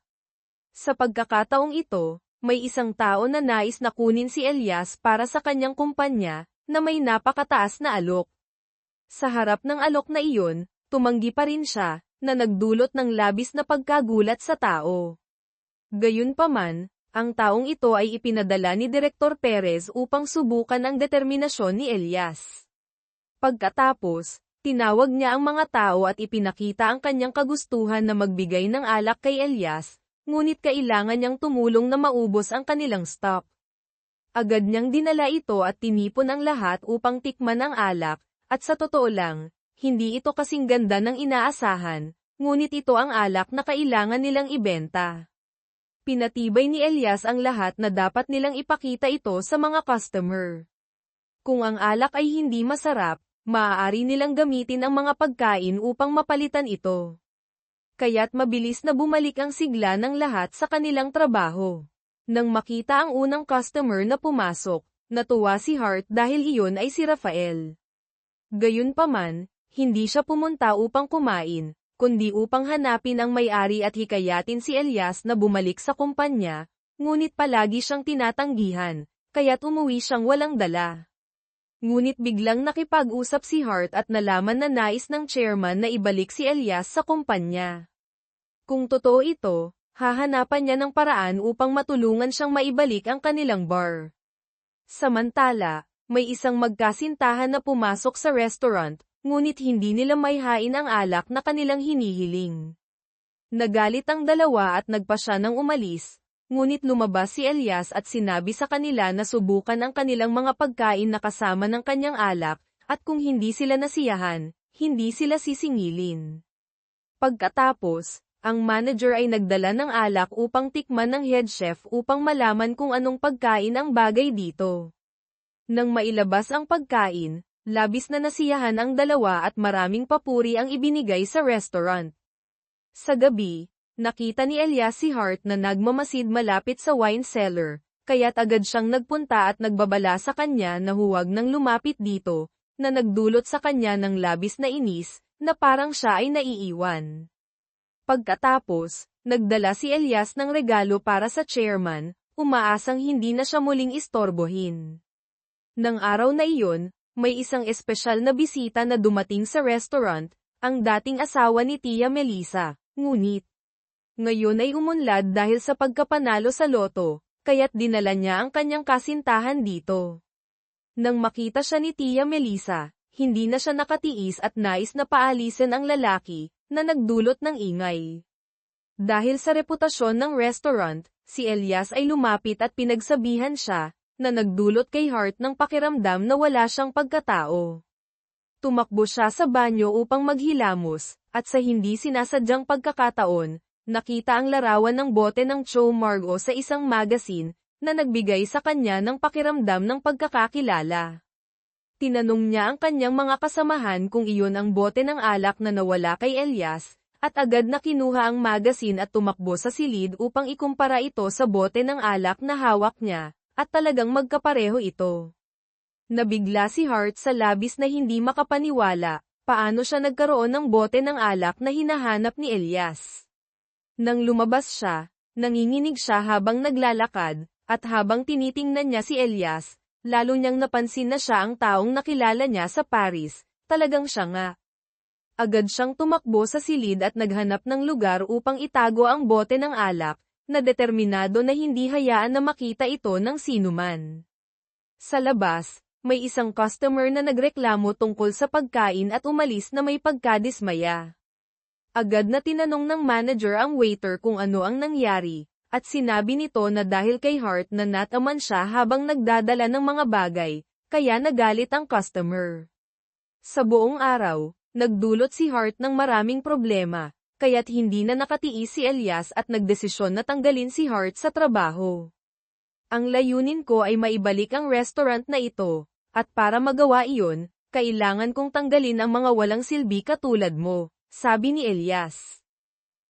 Sa pagkakataong ito, may isang tao na nais na kunin si Elias para sa kanyang kumpanya, na may napakataas na alok. Sa harap ng alok na iyon, tumanggi pa rin siya, na nagdulot ng labis na pagkagulat sa tao. Gayunpaman, ang taong ito ay ipinadala ni Direktor Perez upang subukan ang determinasyon ni Elias. Pagkatapos, tinawag niya ang mga tao at ipinakita ang kanyang kagustuhan na magbigay ng alak kay Elias, ngunit kailangan niyang tumulong na maubos ang kanilang stock. Agad niyang dinala ito at tinipon ang lahat upang tikman ang alak, at sa totoo lang, hindi ito kasing ganda ng inaasahan, ngunit ito ang alak na kailangan nilang ibenta. Pinatibay ni Elias ang lahat na dapat nilang ipakita ito sa mga customer. Kung ang alak ay hindi masarap, maaari nilang gamitin ang mga pagkain upang mapalitan ito. Kaya't mabilis na bumalik ang sigla ng lahat sa kanilang trabaho. Nang makita ang unang customer na pumasok, natuwa si Hart dahil iyon ay si Rafael. Gayunpaman, hindi siya pumunta upang kumain, kundi upang hanapin ang may-ari at hikayatin si Elias na bumalik sa kumpanya, ngunit palagi siyang tinatanggihan, kaya't umuwi siyang walang dala. Ngunit biglang nakipag-usap si Hart at nalaman na nais ng chairman na ibalik si Elias sa kumpanya. Kung totoo ito, hahanapan niya ng paraan upang matulungan siyang maibalik ang kanilang bar. Samantala, may isang magkasintahan na pumasok sa restaurant, ngunit hindi nila maihain ang alak na kanilang hinihiling. Nagalit ang dalawa at nagpasya ng umalis. Ngunit lumabas si Elias at sinabi sa kanila na subukan ang kanilang mga pagkain na kasama ng kanyang alak, at kung hindi sila nasiyahan, hindi sila sisingilin. Pagkatapos, ang manager ay nagdala ng alak upang tikman ng head chef upang malaman kung anong pagkain ang bagay dito. Nang mailabas ang pagkain, labis na nasiyahan ang dalawa at maraming papuri ang ibinigay sa restaurant. Sa gabi, nakita ni Elias si Hart na nagmamasid malapit sa wine cellar, kaya't agad siyang nagpunta at nagbabala sa kanya na huwag nang lumapit dito, na nagdulot sa kanya ng labis na inis, na parang siya ay naiiwan. Pagkatapos, nagdala si Elias ng regalo para sa chairman, umaasang hindi na siya muling istorbohin. Nang araw na iyon, may isang espesyal na bisita na dumating sa restaurant, ang dating asawa ni Tia Melissa. Ngunit, ngayon ay umunlad dahil sa pagkapanalo sa loto, kaya't dinala niya ang kanyang kasintahan dito. Nang makita siya ni Tia Melissa, hindi na siya nakatiis at nais na paalisin ang lalaki, na nagdulot ng ingay. Dahil sa reputasyon ng restaurant, si Elias ay lumapit at pinagsabihan siya, na nagdulot kay Hart ng pakiramdam na wala siyang pagkatao. Tumakbo siya sa banyo upang maghilamos, at sa hindi sinasadyang pagkakataon, nakita ang larawan ng bote ng Cho Margo sa isang magazine, na nagbigay sa kanya ng pakiramdam ng pagkakakilala. Tinanong niya ang kanyang mga kasamahan kung iyon ang bote ng alak na nawala kay Elias, at agad na kinuha ang magazine at tumakbo sa silid upang ikumpara ito sa bote ng alak na hawak niya, at talagang magkapareho ito. Nabigla si Hart sa labis na hindi makapaniwala, paano siya nagkaroon ng bote ng alak na hinahanap ni Elias. Nang lumabas siya, nanginginig siya habang naglalakad, at habang tinitingnan niya si Elias, lalo niyang napansin na siya ang taong nakilala niya sa Paris, talagang siya nga. Agad siyang tumakbo sa silid at naghanap ng lugar upang itago ang bote ng alak, na determinado na hindi hayaan na makita ito ng sinuman. Sa labas, may isang customer na nagreklamo tungkol sa pagkain at umalis na may pagkadismaya. Agad na tinanong ng manager ang waiter kung ano ang nangyari, at sinabi nito na dahil kay Hart na nataman siya habang nagdadala ng mga bagay, kaya nagalit ang customer. Sa buong araw, nagdulot si Hart ng maraming problema, kaya't hindi na nakatiis si Elias at nagdesisyon na tanggalin si Hart sa trabaho. Ang layunin ko ay maibalik ang restaurant na ito, at para magawa iyon, kailangan kong tanggalin ang mga walang silbi katulad mo, sabi ni Elias.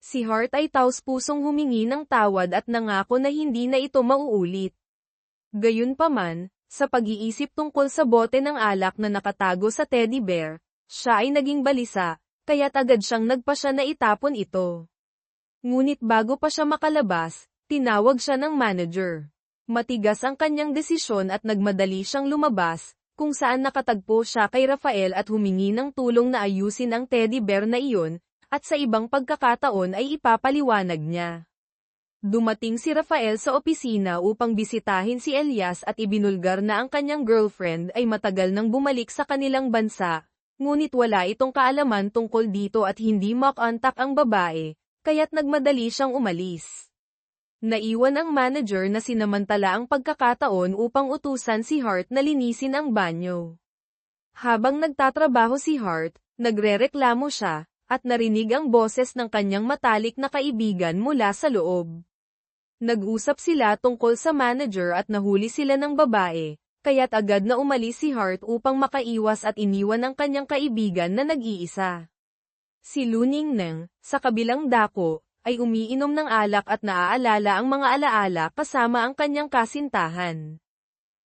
Si Hart ay taos-pusong humingi ng tawad at nangako na hindi na ito mauulit. Gayunpaman, sa pag-iisip tungkol sa bote ng alak na nakatago sa teddy bear, siya ay naging balisa, kaya't agad siyang nagpasya na itapon ito. Ngunit bago pa siya makalabas, tinawag siya ng manager. Matigas ang kanyang desisyon at nagmadali siyang lumabas, kung saan nakatagpo siya kay Rafael at humingi ng tulong na ayusin ang teddy bear na iyon, at sa ibang pagkakataon ay ipapaliwanag niya. Dumating si Rafael sa opisina upang bisitahin si Elias at ibinulgar na ang kanyang girlfriend ay matagal nang bumalik sa kanilang bansa, ngunit wala itong kaalaman tungkol dito at hindi makontak ang babae, kaya't nagmadali siyang umalis. Naiwan ang manager na sinamantala ang pagkakataon upang utusan si Hart na linisin ang banyo. Habang nagtatrabaho si Hart, nagrereklamo siya, at narinig ang boses ng kanyang matalik na kaibigan mula sa loob. Nag-usap sila tungkol sa manager at nahuli sila ng babae, kaya't agad na umalis si Hart upang makaiwas at iniwan ang kanyang kaibigan na nag-iisa. Si Lu Ningneng, sa kabilang dako, ay umiinom ng alak at naaalala ang mga alaala kasama ang kanyang kasintahan.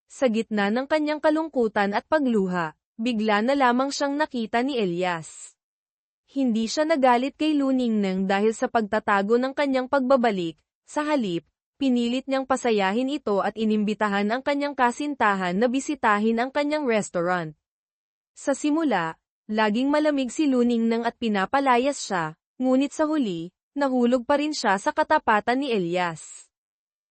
Sa gitna ng kanyang kalungkutan at pagluha, bigla na lamang siyang nakita ni Elias. Hindi siya nagalit kay Lu Ningneng dahil sa pagtatago ng kanyang pagbabalik, sa halip, pinilit niyang pasayahin ito at inimbitahan ang kanyang kasintahan na bisitahin ang kanyang restaurant. Sa simula, laging malamig si Lu Ningneng at pinapalayas siya, ngunit sa huli, nahulog pa rin siya sa katapatan ni Elias.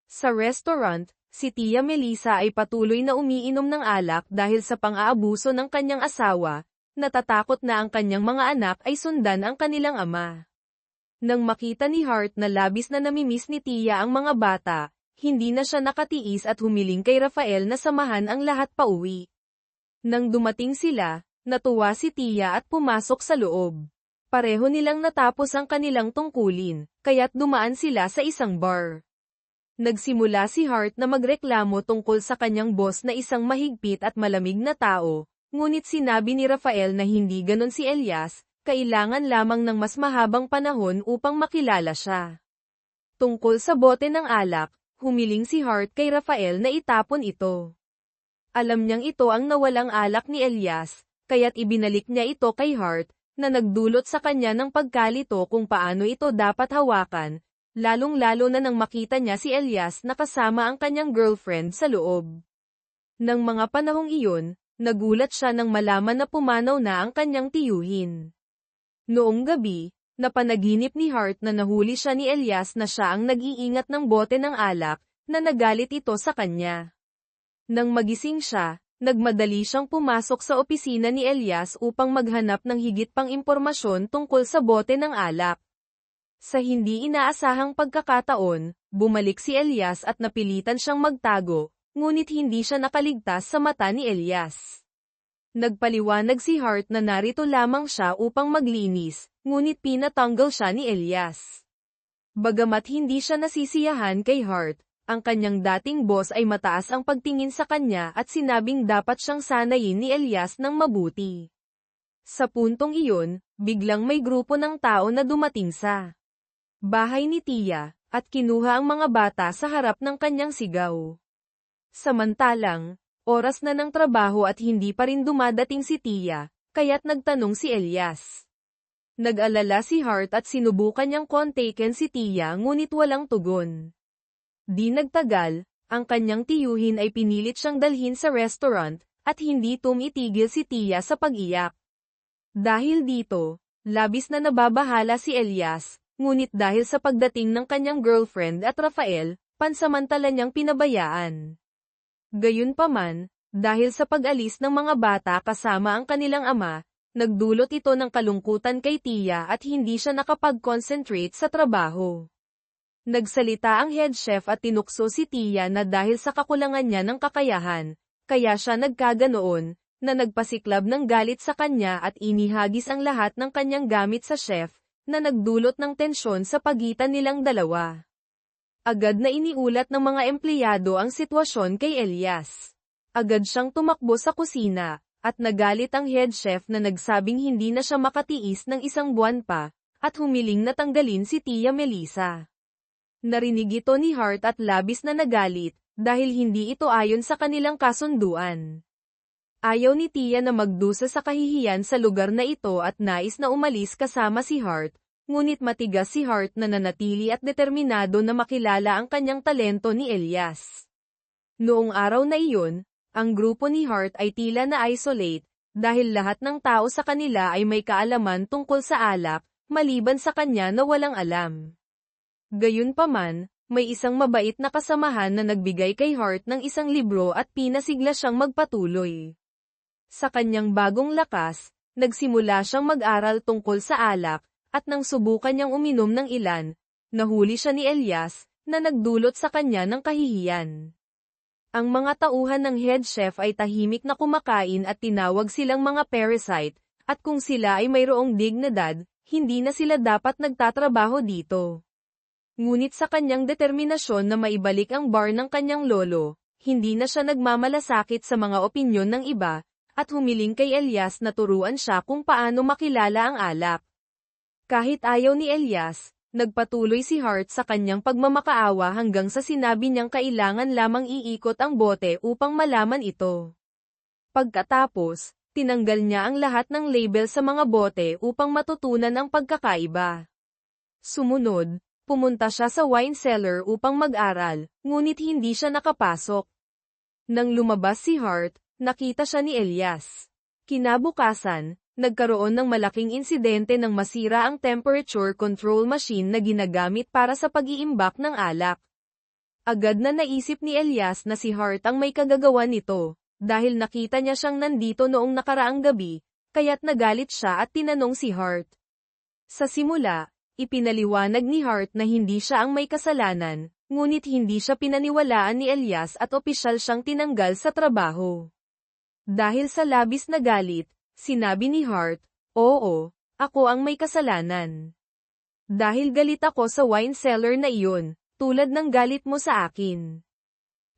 Sa restaurant, si Tia Melissa ay patuloy na umiinom ng alak dahil sa pang-aabuso ng kanyang asawa, natatakot na ang kanyang mga anak ay sundan ang kanilang ama. Nang makita ni Hart na labis na namimiss ni Tia ang mga bata, hindi na siya nakatiis at humiling kay Rafael na samahan ang lahat pauwi. Nang dumating sila, natuwa si Tia at pumasok sa loob. Pareho nilang natapos ang kanilang tungkulin, kaya't dumaan sila sa isang bar. Nagsimula si Hart na magreklamo tungkol sa kanyang boss na isang mahigpit at malamig na tao, ngunit sinabi ni Rafael na hindi ganon si Elias, kailangan lamang ng mas mahabang panahon upang makilala siya. Tungkol sa bote ng alak, humiling si Hart kay Rafael na itapon ito. Alam niyang ito ang nawalang alak ni Elias, kaya't ibinalik niya ito kay Hart, na nagdulot sa kanya ng pagkalito kung paano ito dapat hawakan, lalong-lalo na nang makita niya si Elias na kasama ang kanyang girlfriend sa loob. Nang mga panahong iyon, Nagulat siya nang malaman na pumanaw na ang kanyang tiyuhin. Noong gabi, napanaginip ni Hart na nahuli siya ni Elias na siya ang nag-iingat ng bote ng alak, na nagalit ito sa kanya. Nang magising siya, nagmadali siyang pumasok sa opisina ni Elias upang maghanap ng higit pang impormasyon tungkol sa bote ng alak. Sa hindi inaasahang pagkakataon, bumalik si Elias at napilitan siyang magtago, ngunit hindi siya nakaligtas sa mata ni Elias. Nagpaliwanag si Hart na narito lamang siya upang maglinis, ngunit pinatanggal siya ni Elias. Bagamat hindi siya nasisiyahan kay Hart, ang kanyang dating boss ay mataas ang pagtingin sa kanya at sinabing dapat siyang sanayin ni Elias ng mabuti. Sa puntong iyon, biglang may grupo ng tao na dumating sa bahay ni Tia, at kinuha ang mga bata sa harap ng kanyang sigaw. Samantalang, oras na ng trabaho at hindi pa rin dumadating si Tia, kaya't nagtanong si Elias. Nag-alala si Hart at sinubukan niyang kontakin si Tia ngunit walang tugon. Di nagtagal, ang kanyang tiyuhin ay pinilit siyang dalhin sa restaurant, at hindi tumitigil si Tia sa pag-iyak. Dahil dito, labis na nababahala si Elias, ngunit dahil sa pagdating ng kanyang girlfriend at Rafael, pansamantala niyang pinabayaan. Gayunpaman, dahil sa pag-alis ng mga bata kasama ang kanilang ama, nagdulot ito ng kalungkutan kay Tia at hindi siya nakapag-concentrate sa trabaho. Nagsalita ang head chef at tinukso si Tia na dahil sa kakulangan niya ng kakayahan, kaya siya nagkaganoon, na nagpasiklab ng galit sa kanya at inihagis ang lahat ng kanyang gamit sa chef, na nagdulot ng tensyon sa pagitan nilang dalawa. Agad na iniulat ng mga empleyado ang sitwasyon kay Elias. Agad siyang tumakbo sa kusina, at nagalit ang head chef na nagsabing hindi na siya makatiis ng 1 buwan pa, at humiling na tanggalin si Tia Melissa. Narinig ito ni Hart at labis na nagalit, dahil hindi ito ayon sa kanilang kasunduan. Ayaw ni Tia na magdusa sa kahihiyan sa lugar na ito at nais na umalis kasama si Hart, ngunit matigas si Hart na nanatili at determinado na makilala ang kanyang talento ni Elias. Noong araw na iyon, ang grupo ni Hart ay tila na-isolate, dahil lahat ng tao sa kanila ay may kaalaman tungkol sa alak, maliban sa kanya na walang alam. Gayunpaman, may isang mabait na kasamahan na nagbigay kay Hart ng isang libro at pinasigla siyang magpatuloy. Sa kanyang bagong lakas, nagsimula siyang mag-aral tungkol sa alak, at nang subukan niyang uminom ng ilan, nahuli siya ni Elias, na nagdulot sa kanya ng kahihiyan. Ang mga tauhan ng head chef ay tahimik na kumakain at tinawag silang mga parasite, at kung sila ay mayroong dignidad, hindi na sila dapat nagtatrabaho dito. Ngunit sa kanyang determinasyon na maibalik ang bar ng kanyang lolo, hindi na siya nagmamalasakit sa mga opinyon ng iba, at humiling kay Elias na turuan siya kung paano makilala ang alak. Kahit ayaw ni Elias, nagpatuloy si Hart sa kanyang pagmamakaawa hanggang sa sinabi niyang kailangan lamang iikot ang bote upang malaman ito. Pagkatapos, tinanggal niya ang lahat ng label sa mga bote upang matutunan ang pagkakaiba. Sumunod, pumunta siya sa wine cellar upang mag-aral, ngunit hindi siya nakapasok. Nang lumabas si Hart, nakita siya ni Elias. Kinabukasan, nagkaroon ng malaking insidente nang masira ang temperature control machine na ginagamit para sa pag-iimbak ng alak. Agad na naisip ni Elias na si Hart ang may kagagawan nito, dahil nakita niya siyang nandito noong nakaraang gabi, kaya't nagalit siya at tinanong si Hart. Sa simula, ipinaliwanag ni Hart na hindi siya ang may kasalanan, ngunit hindi siya pinaniwalaan ni Elias at opisyal siyang tinanggal sa trabaho. Dahil sa labis na galit, sinabi ni Hart, "Oo, ako ang may kasalanan. Dahil galit ako sa wine cellar na iyon, tulad ng galit mo sa akin.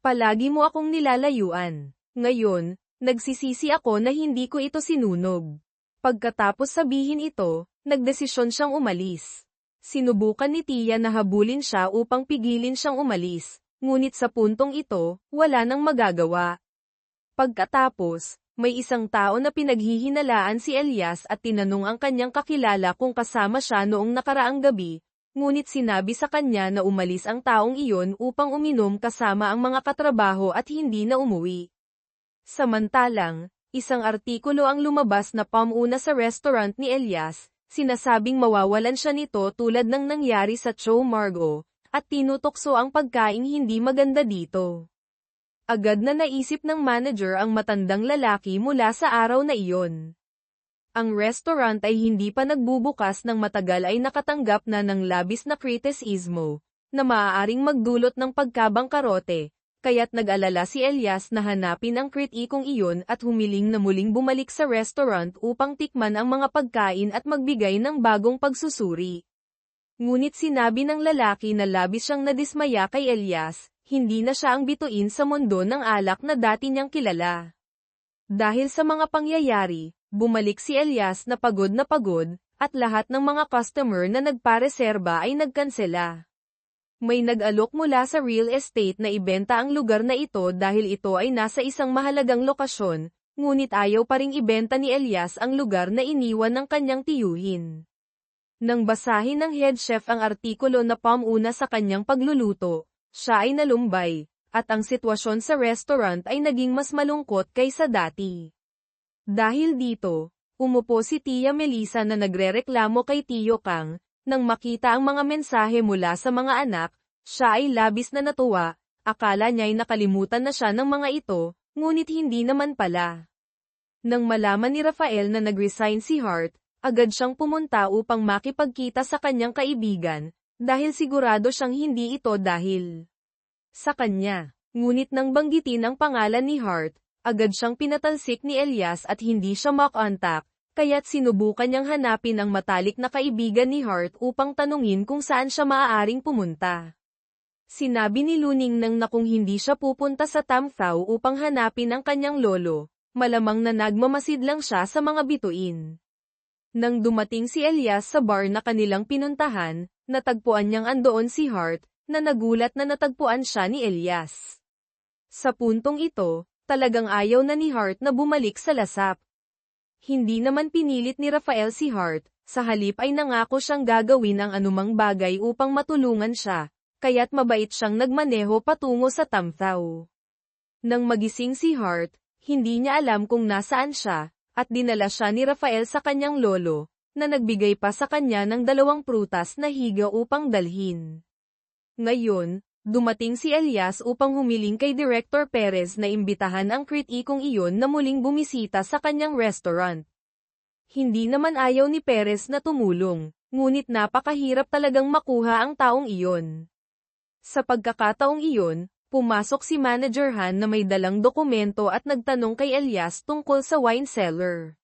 Palagi mo akong nilalayuan. Ngayon, nagsisisi ako na hindi ko ito sinunog." Pagkatapos sabihin ito, nagdesisyon siyang umalis. Sinubukan ni Tia na habulin siya upang pigilin siyang umalis, ngunit sa puntong ito, wala nang magagawa. Pagkatapos, may isang tao na pinaghihinalaan si Elias at tinanong ang kanyang kakilala kung kasama siya noong nakaraang gabi, ngunit sinabi sa kanya na umalis ang taong iyon upang uminom kasama ang mga katrabaho at hindi na umuwi. Samantalang, Isang artikulo ang lumabas na pamuna sa restaurant ni Elias, sinasabing mawawalan siya nito tulad ng nangyari sa Cho Margo, at tinutokso ang pagkaing hindi maganda dito. Agad na naisip ng manager ang matandang lalaki mula sa araw na iyon. Ang restaurant ay hindi pa nagbubukas ng matagal ay nakatanggap na ng labis na kritisismo, na maaaring magdulot ng pagkabangkarote, kaya't nag-alala si Elias na hanapin ang kritikong iyon at humiling na muling bumalik sa restaurant upang tikman ang mga pagkain at magbigay ng bagong pagsusuri. Ngunit sinabi ng lalaki na labis siyang nadismaya kay Elias, hindi na siya ang bituin sa mundo ng alak na dati niyang kilala. Dahil sa mga pangyayari, bumalik si Elias na pagod, at lahat ng mga customer na nagpareserba ay nagkansela. May nag-alok mula sa real estate na ibenta ang lugar na ito dahil ito ay nasa isang mahalagang lokasyon, ngunit ayaw pa ring ibenta ni Elias ang lugar na iniwan ng kanyang tiyuhin. Nang basahin ng head chef ang artikulo na pamuna sa kanyang pagluluto, siya ay nalumbay, at ang sitwasyon sa restaurant ay naging mas malungkot kaysa dati. Dahil dito, umupo si Tia Melissa na nagrereklamo kay Tio Kang. Nang makita ang mga mensahe mula sa mga anak, siya ay labis na natuwa, akala niya'y nakalimutan na siya ng mga ito, ngunit hindi naman pala. Nang malaman ni Rafael na nag-resign si Hart, agad siyang pumunta upang makipagkita sa kanyang kaibigan, dahil sigurado siyang hindi ito dahil sa kanya. Ngunit nang banggitin ang pangalan ni Hart, agad siyang pinatalsik ni Elias at hindi siya makontak. Kaya't sinubukan niyang hanapin ang matalik na kaibigan ni Hart upang tanungin kung saan siya maaaring pumunta. Sinabi ni Luning nang na kung hindi siya pupunta sa Tamthao upang hanapin ang kanyang lolo, malamang na nagmamasid lang siya sa mga bituin. Nang dumating si Elias sa bar na kanilang pinuntahan, natagpuan niyang andoon si Hart, na nagulat na natagpuan siya ni Elias. Sa puntong ito, talagang ayaw na ni Hart na bumalik sa lasap. Hindi naman pinilit ni Rafael si Hart, sa halip ay nangako siyang gagawin ang anumang bagay upang matulungan siya, kaya't mabait siyang nagmaneho patungo sa Tamthao. Nang magising si Hart, hindi niya alam kung nasaan siya, at dinala siya ni Rafael sa kanyang lolo, na nagbigay pa sa kanya ng 2 prutas na higa upang dalhin. Ngayon, dumating si Elias upang humiling kay Director Perez na imbitahan ang kritikong iyon na muling bumisita sa kanyang restaurant. Hindi naman ayaw ni Perez na tumulong, ngunit napakahirap talagang makuha ang taong iyon. Sa pagkakataong iyon, pumasok si Manager Han na may dalang dokumento at nagtanong kay Elias tungkol sa wine cellar.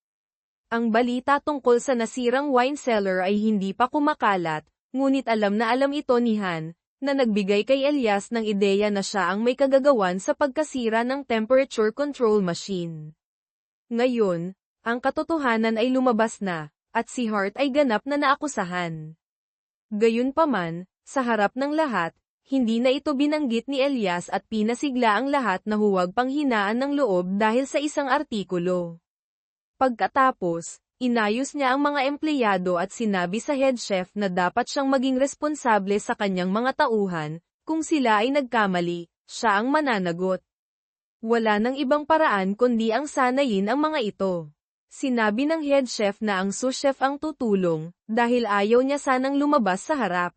Ang balita tungkol sa nasirang wine cellar ay hindi pa kumakalat, ngunit alam na alam ito ni Han, na nagbigay kay Elias ng ideya na siya ang may kagagawan sa pagkasira ng temperature control machine. Ngayon, ang katotohanan ay lumabas na, at si Hart ay ganap na naakusahan. Gayunpaman, sa harap ng lahat, hindi na ito binanggit ni Elias at pinasigla ang lahat na huwag panghinaan ng loob dahil sa isang artikulo. Pagkatapos, inayos niya ang mga empleyado at sinabi sa head chef na dapat siyang maging responsable sa kanyang mga tauhan, kung sila ay nagkamali, siya ang mananagot. Wala nang ibang paraan kundi ang sanayin ang mga ito. Sinabi ng head chef na ang sous chef ang tutulong, dahil ayaw niya sanang lumabas sa harap.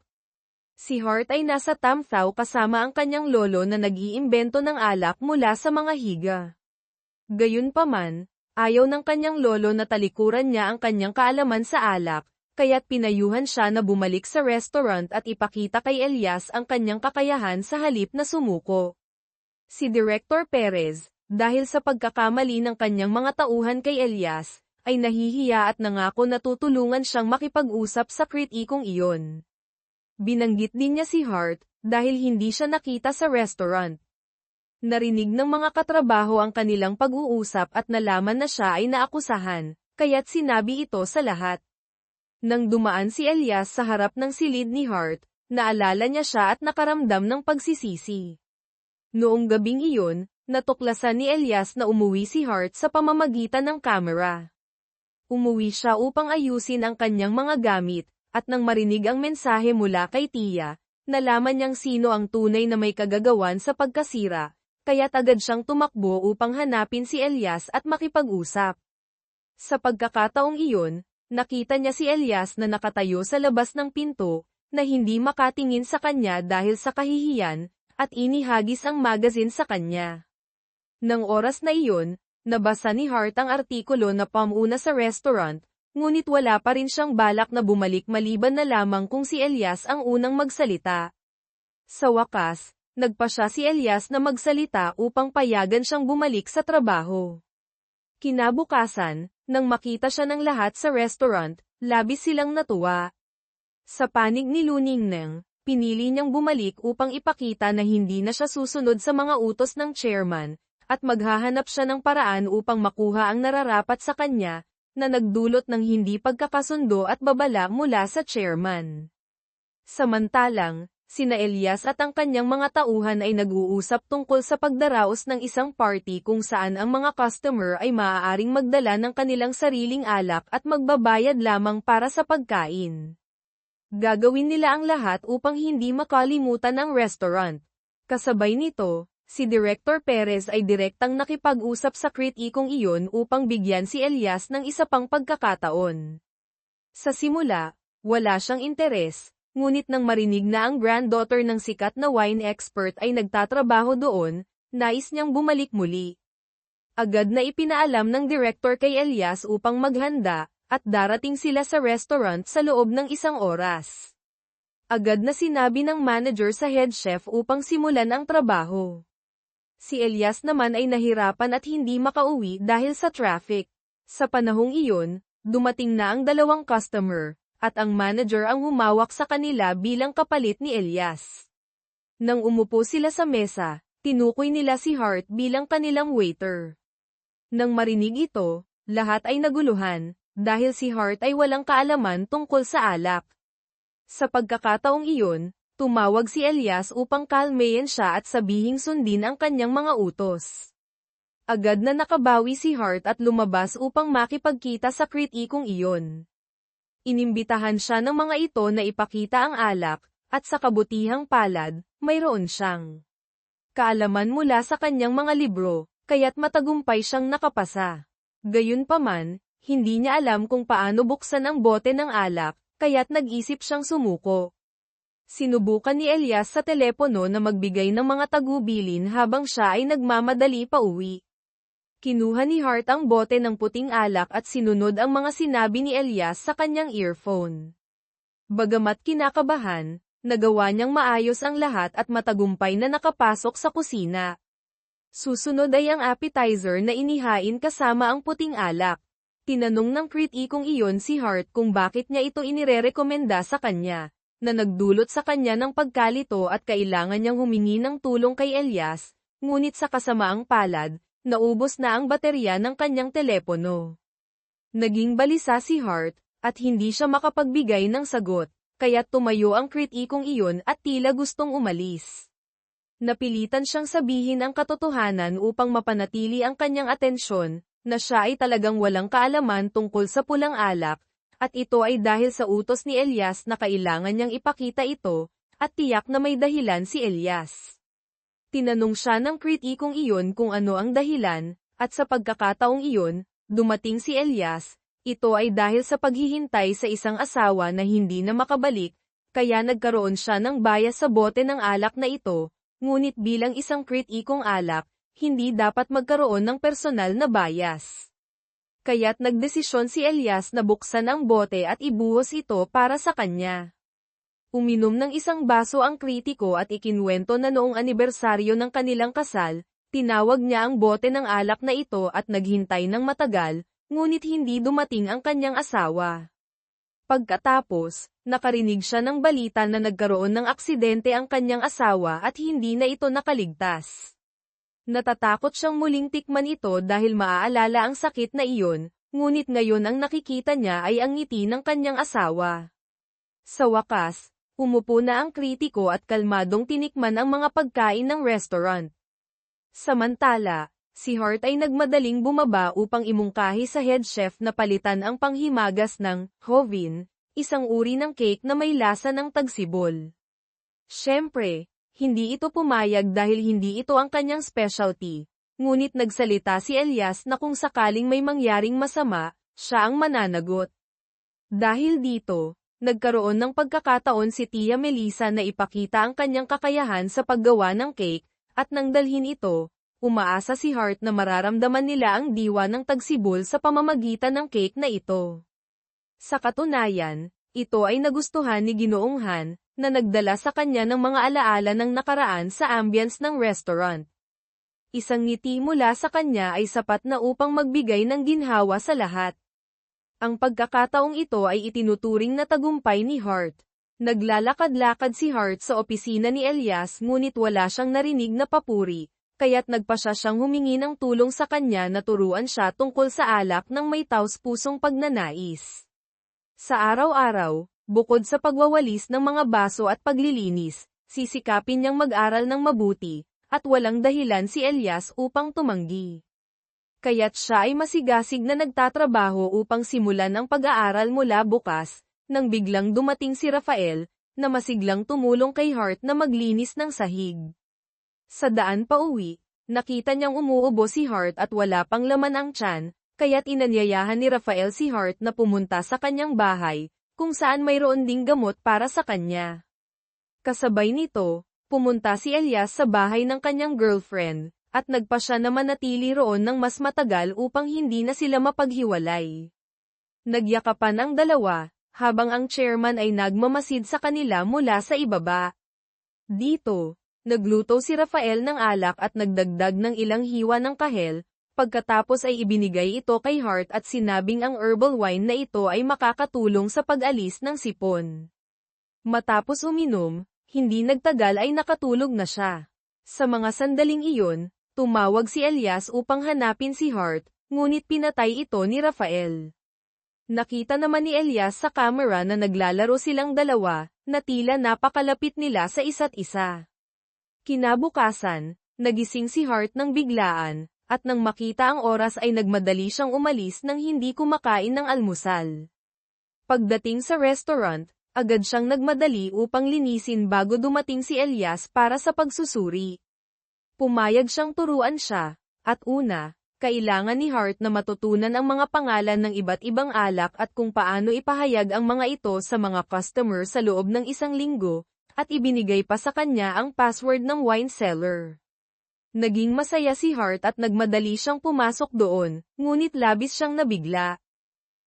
Si Hart ay nasa Tamthao kasama ang kanyang lolo na nag-iimbento ng alak mula sa mga higa. Gayunpaman, ayaw ng kanyang lolo na talikuran niya ang kanyang kaalaman sa alak, kaya't pinayuhan siya na bumalik sa restaurant at ipakita kay Elias ang kanyang kakayahan sa halip na sumuko. Si Director Perez, dahil sa pagkakamali ng kanyang mga tauhan kay Elias, ay nahihiya at nangako na tutulungan siyang makipag-usap sa kritikong iyon. Binanggit din niya si Hart, dahil hindi siya nakita sa restaurant. Narinig ng mga katrabaho ang kanilang pag-uusap at nalaman na siya ay naakusahan, kaya't sinabi ito sa lahat. Nang dumaan si Elias sa harap ng silid ni Hart, naalala niya siya at nakaramdam ng pagsisisi. Noong gabing iyon, natuklasan ni Elias na umuwi si Hart sa pamamagitan ng kamera. Umuwi siya upang ayusin ang kanyang mga gamit, at nang marinig ang mensahe mula kay Tia, nalaman niyang sino ang tunay na may kagagawan sa pagkasira, kaya't agad siyang tumakbo upang hanapin si Elias at makipag-usap. Sa pagkakataong iyon, nakita niya si Elias na nakatayo sa labas ng pinto, na hindi makatingin sa kanya dahil sa kahihiyan, at inihagis ang magazine sa kanya. Nang oras na iyon, nabasa ni Hart ang artikulo na pamuna sa restaurant, ngunit wala pa rin siyang balak na bumalik maliban na lamang kung si Elias ang unang magsalita. Sa wakas, nagpa siya si Elias na magsalita upang payagan siyang bumalik sa trabaho. Kinabukasan, nang makita siya ng lahat sa restaurant, labis silang natuwa. Sa panig ni Luningneng, pinili niyang bumalik upang ipakita na hindi na siya susunod sa mga utos ng chairman, at maghahanap siya ng paraan upang makuha ang nararapat sa kanya, na nagdulot ng hindi pagkakasundo at babala mula sa chairman. Samantalang, sina Elias at ang kanyang mga tauhan ay nag-uusap tungkol sa pagdaraos ng isang party kung saan ang mga customer ay maaaring magdala ng kanilang sariling alak at magbabayad lamang para sa pagkain. Gagawin nila ang lahat upang hindi makalimutan ang restaurant. Kasabay nito, si Director Perez ay direktang nakipag-usap sa kritikong iyon upang bigyan si Elias ng isa pang pagkakataon. Sa simula, wala siyang interes, ngunit nang marinig na ang granddaughter ng sikat na wine expert ay nagtatrabaho doon, nais niyang bumalik muli. Agad na ipinaalam ng director kay Elias upang maghanda, at darating sila sa restaurant sa loob ng 1 oras. Agad na sinabi ng manager sa head chef upang simulan ang trabaho. Si Elias naman ay nahirapan at hindi makauwi dahil sa traffic. Sa panahong iyon, dumating na ang 2 customer, at ang manager ang humawak sa kanila bilang kapalit ni Elias. Nang umupo sila sa mesa, tinukoy nila si Hart bilang kanilang waiter. Nang marinig ito, lahat ay naguluhan, dahil si Hart ay walang kaalaman tungkol sa alak. Sa pagkakataong iyon, tumawag si Elias upang kalmayin siya at sabihing sundin ang kanyang mga utos. Agad na nakabawi si Hart at lumabas upang makipagkita sa kritikong iyon. Inimbitahan siya ng mga ito na ipakita ang alak, at sa kabutihang palad, mayroon siyang kaalaman mula sa kanyang mga libro, kaya't matagumpay siyang nakapasa. Gayunpaman, hindi niya alam kung paano buksan ang bote ng alak, kaya't nag-isip siyang sumuko. Sinubukan ni Elias sa telepono na magbigay ng mga tagubilin habang siya ay nagmamadali pa uwi. Kinuha ni Hart ang bote ng puting alak at sinunod ang mga sinabi ni Elias sa kanyang earphone. Bagamat kinakabahan, nagawa niyang maayos ang lahat at matagumpay na nakapasok sa kusina. Susunod ay ang appetizer na inihain kasama ang puting alak. Tinanong ng kritikong iyon si Hart kung bakit niya ito inirerekomenda sa kanya, na nagdulot sa kanya ng pagkalito at kailangan niyang humingi ng tulong kay Elias, ngunit sa kasamaang palad, naubos na ang baterya ng kanyang telepono. Naging balisa si Hart, at hindi siya makapagbigay ng sagot, kaya tumayo ang kritikong iyon at tila gustong umalis. Napilitan siyang sabihin ang katotohanan upang mapanatili ang kanyang atensyon, na siya ay talagang walang kaalaman tungkol sa pulang alak, at ito ay dahil sa utos ni Elias na kailangan niyang ipakita ito, at tiyak na may dahilan si Elias. Tinanong siya ng kritikong iyon kung ano ang dahilan, at sa pagkakataong iyon, dumating si Elias. Ito ay dahil sa paghihintay sa isang asawa na hindi na makabalik, kaya nagkaroon siya ng bias sa bote ng alak na ito, ngunit bilang isang kritikong alak, hindi dapat magkaroon ng personal na bias. Kaya't nagdesisyon si Elias na buksan ang bote at ibuhos ito para sa kanya. Uminom ng 1 baso ang kritiko at ikinwento na noong anibersaryo ng kanilang kasal, tinawag niya ang bote ng alak na ito at naghintay ng matagal, ngunit hindi dumating ang kanyang asawa. Pagkatapos, nakarinig siya ng balita na nagkaroon ng aksidente ang kanyang asawa at hindi na ito nakaligtas. Natatakot siyang muling tikman ito dahil maaalala ang sakit na iyon, ngunit ngayon ang nakikita niya ay ang ngiti ng kanyang asawa. Sa wakas, umupo na ang kritiko at kalmadong tinikman ang mga pagkain ng restaurant. Samantala, si Hart ay nagmadaling bumaba upang imungkahi sa head chef na palitan ang panghimagas ng Hovin, isang uri ng cake na may lasa ng tagsibol. Siyempre, Hindi ito pumayag dahil hindi ito ang kanyang specialty. Ngunit nagsalita si Elias na kung sakaling may mangyaring masama, siya ang mananagot. Dahil dito, nagkaroon ng pagkakataon si Tia Melissa na ipakita ang kanyang kakayahan sa paggawa ng cake, at nang dalhin ito, umaasa si Hart na mararamdaman nila ang diwa ng tagsibol sa pamamagitan ng cake na ito. Sa katunayan, ito ay nagustuhan ni Ginoong Han, na nagdala sa kanya ng mga alaala ng nakaraan sa ambience ng restaurant. Isang ngiti mula sa kanya ay sapat na upang magbigay ng ginhawa sa lahat. Ang pagkakataong ito ay itinuturing na tagumpay ni Hart. Naglalakad-lakad si Hart sa opisina ni Elias ngunit wala siyang narinig na papuri, kaya't nagpasya siyang humingi ng tulong sa kanya na turuan siya tungkol sa alak ng may taos-pusong pagnanais. Sa araw-araw, bukod sa pagwawalis ng mga baso at paglilinis, sisikapin niyang mag-aral ng mabuti, at walang dahilan si Elias upang tumanggi. Kaya't siya ay masigasig na nagtatrabaho upang simulan ang pag-aaral mula bukas, nang biglang dumating si Rafael, na masiglang tumulong kay Hart na maglinis ng sahig. Sa daan pa uwi, nakita niyang umuubo si Hart at wala pang laman ang tiyan, kaya't inanyayahan ni Rafael si Hart na pumunta sa kanyang bahay, kung saan mayroon ding gamot para sa kanya. Kasabay nito, pumunta si Elias sa bahay ng kanyang girlfriend, at nagpa siya na manatili roon ng mas matagal upang hindi na sila mapaghiwalay. Nagyakapan ang dalawa, habang ang chairman ay nagmamasid sa kanila mula sa ibaba. Dito, nagluto si Rafael ng alak at nagdagdag ng ilang hiwa ng kahel, pagkatapos ay ibinigay ito kay Hart at sinabing ang herbal wine na ito ay makakatulong sa pag-alis ng sipon. Matapos uminom, hindi nagtagal ay nakatulog na siya. Sa mga sandaling iyon, tumawag si Elias upang hanapin si Hart, ngunit pinatay ito ni Rafael. Nakita naman ni Elias sa camera na naglalaro silang dalawa, na tila napakalapit nila sa isa't isa. Kinabukasan, nagising si Hart ng biglaan, at nang makita ang oras ay nagmadali siyang umalis nang hindi kumakain ng almusal. Pagdating sa restaurant, agad siyang nagmadali upang linisin bago dumating si Elias para sa pagsusuri. Pumayag siyang turuan siya, at una, kailangan ni Hart na matutunan ang mga pangalan ng iba't ibang alak at kung paano ipahayag ang mga ito sa mga customer sa loob ng 1 linggo, at ibinigay pa sa kanya ang password ng wine cellar. Naging masaya si Hart at nagmadali siyang pumasok doon, ngunit labis siyang nabigla.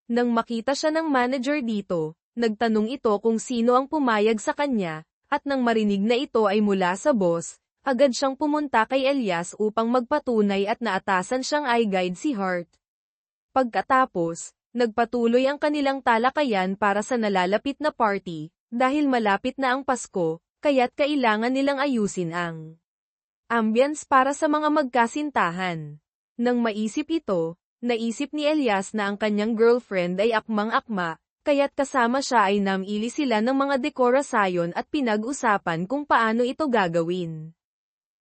Nang makita siya ng manager dito, nagtanong ito kung sino ang pumayag sa kanya, at nang marinig na ito ay mula sa boss, agad siyang pumunta kay Elias upang magpatunay at naatasan siyang i-guide si Hart. Pagkatapos, nagpatuloy ang kanilang talakayan para sa nalalapit na party, dahil malapit na ang Pasko, kaya't kailangan nilang ayusin ang ambience para sa mga magkasintahan. Nang maisip ito, naisip ni Elias na ang kanyang girlfriend ay akmang-akma, kaya't kasama siya ay namili sila ng mga dekorasyon at pinag-usapan kung paano ito gagawin.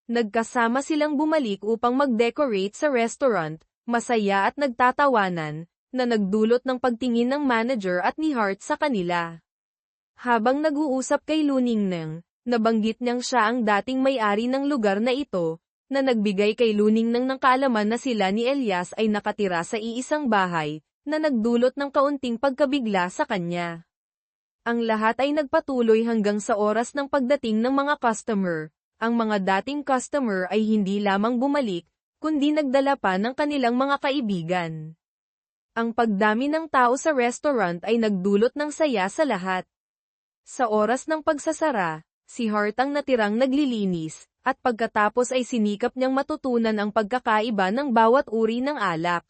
Nagkasama silang bumalik upang mag-decorate sa restaurant, masaya at nagtatawanan, na nagdulot ng pagtingin ng manager at ni Hart sa kanila. Habang nag-uusap kay Luningneng, nabanggit niyang siya ang dating may-ari ng lugar na ito, na nagbigay kay Luningneng ng kaalaman na sila ni Elias ay nakatira sa iisang bahay, na nagdulot ng kaunting pagkabigla sa kanya. Ang lahat ay nagpatuloy hanggang sa oras ng pagdating ng mga customer. Ang mga dating customer ay hindi lamang bumalik, kundi nagdala pa ng kanilang mga kaibigan. Ang pagdami ng tao sa restaurant ay nagdulot ng saya sa lahat. Sa oras ng pagsasara, si Hart ang natirang naglilinis, at pagkatapos ay sinikap niyang matutunan ang pagkakaiba ng bawat uri ng alak.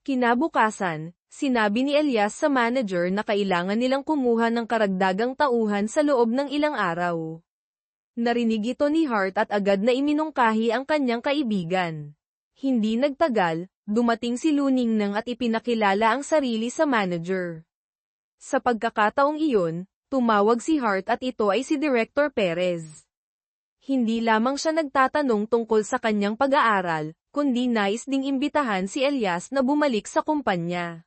Kinabukasan, sinabi ni Elias sa manager na kailangan nilang kumuha ng karagdagang tauhan sa loob ng ilang araw. Narinig ito ni Hart at agad na iminungkahi ang kanyang kaibigan. Hindi nagtagal, dumating si Luningneng at ipinakilala ang sarili sa manager. Sa pagkakataong iyon, tumawag si Hart at ito ay si Director Perez. Hindi lamang siya nagtatanong tungkol sa kanyang pag-aaral, kundi nais ding imbitahan si Elias na bumalik sa kumpanya.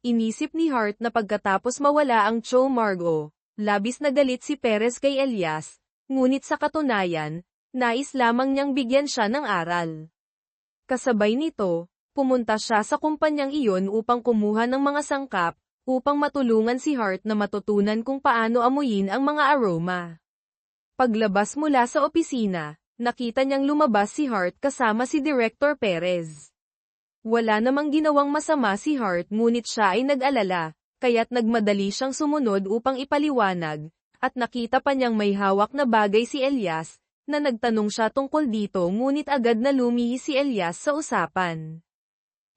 Inisip ni Hart na pagkatapos mawala ang Cho Margo, labis na galit si Perez kay Elias, ngunit sa katunayan, nais lamang niyang bigyan siya ng aral. Kasabay nito, pumunta siya sa kumpanyang iyon upang kumuha ng mga sangkap, upang matulungan si Hart na matutunan kung paano amuyin ang mga aroma. Paglabas mula sa opisina, nakita niyang lumabas si Hart kasama si Director Perez. Wala namang ginawang masama si Hart ngunit siya ay nag-alala, kaya't nagmadali siyang sumunod upang ipaliwanag, at nakita pa niyang may hawak na bagay si Elias, na nagtanong siya tungkol dito ngunit agad na lumihis si Elias sa usapan.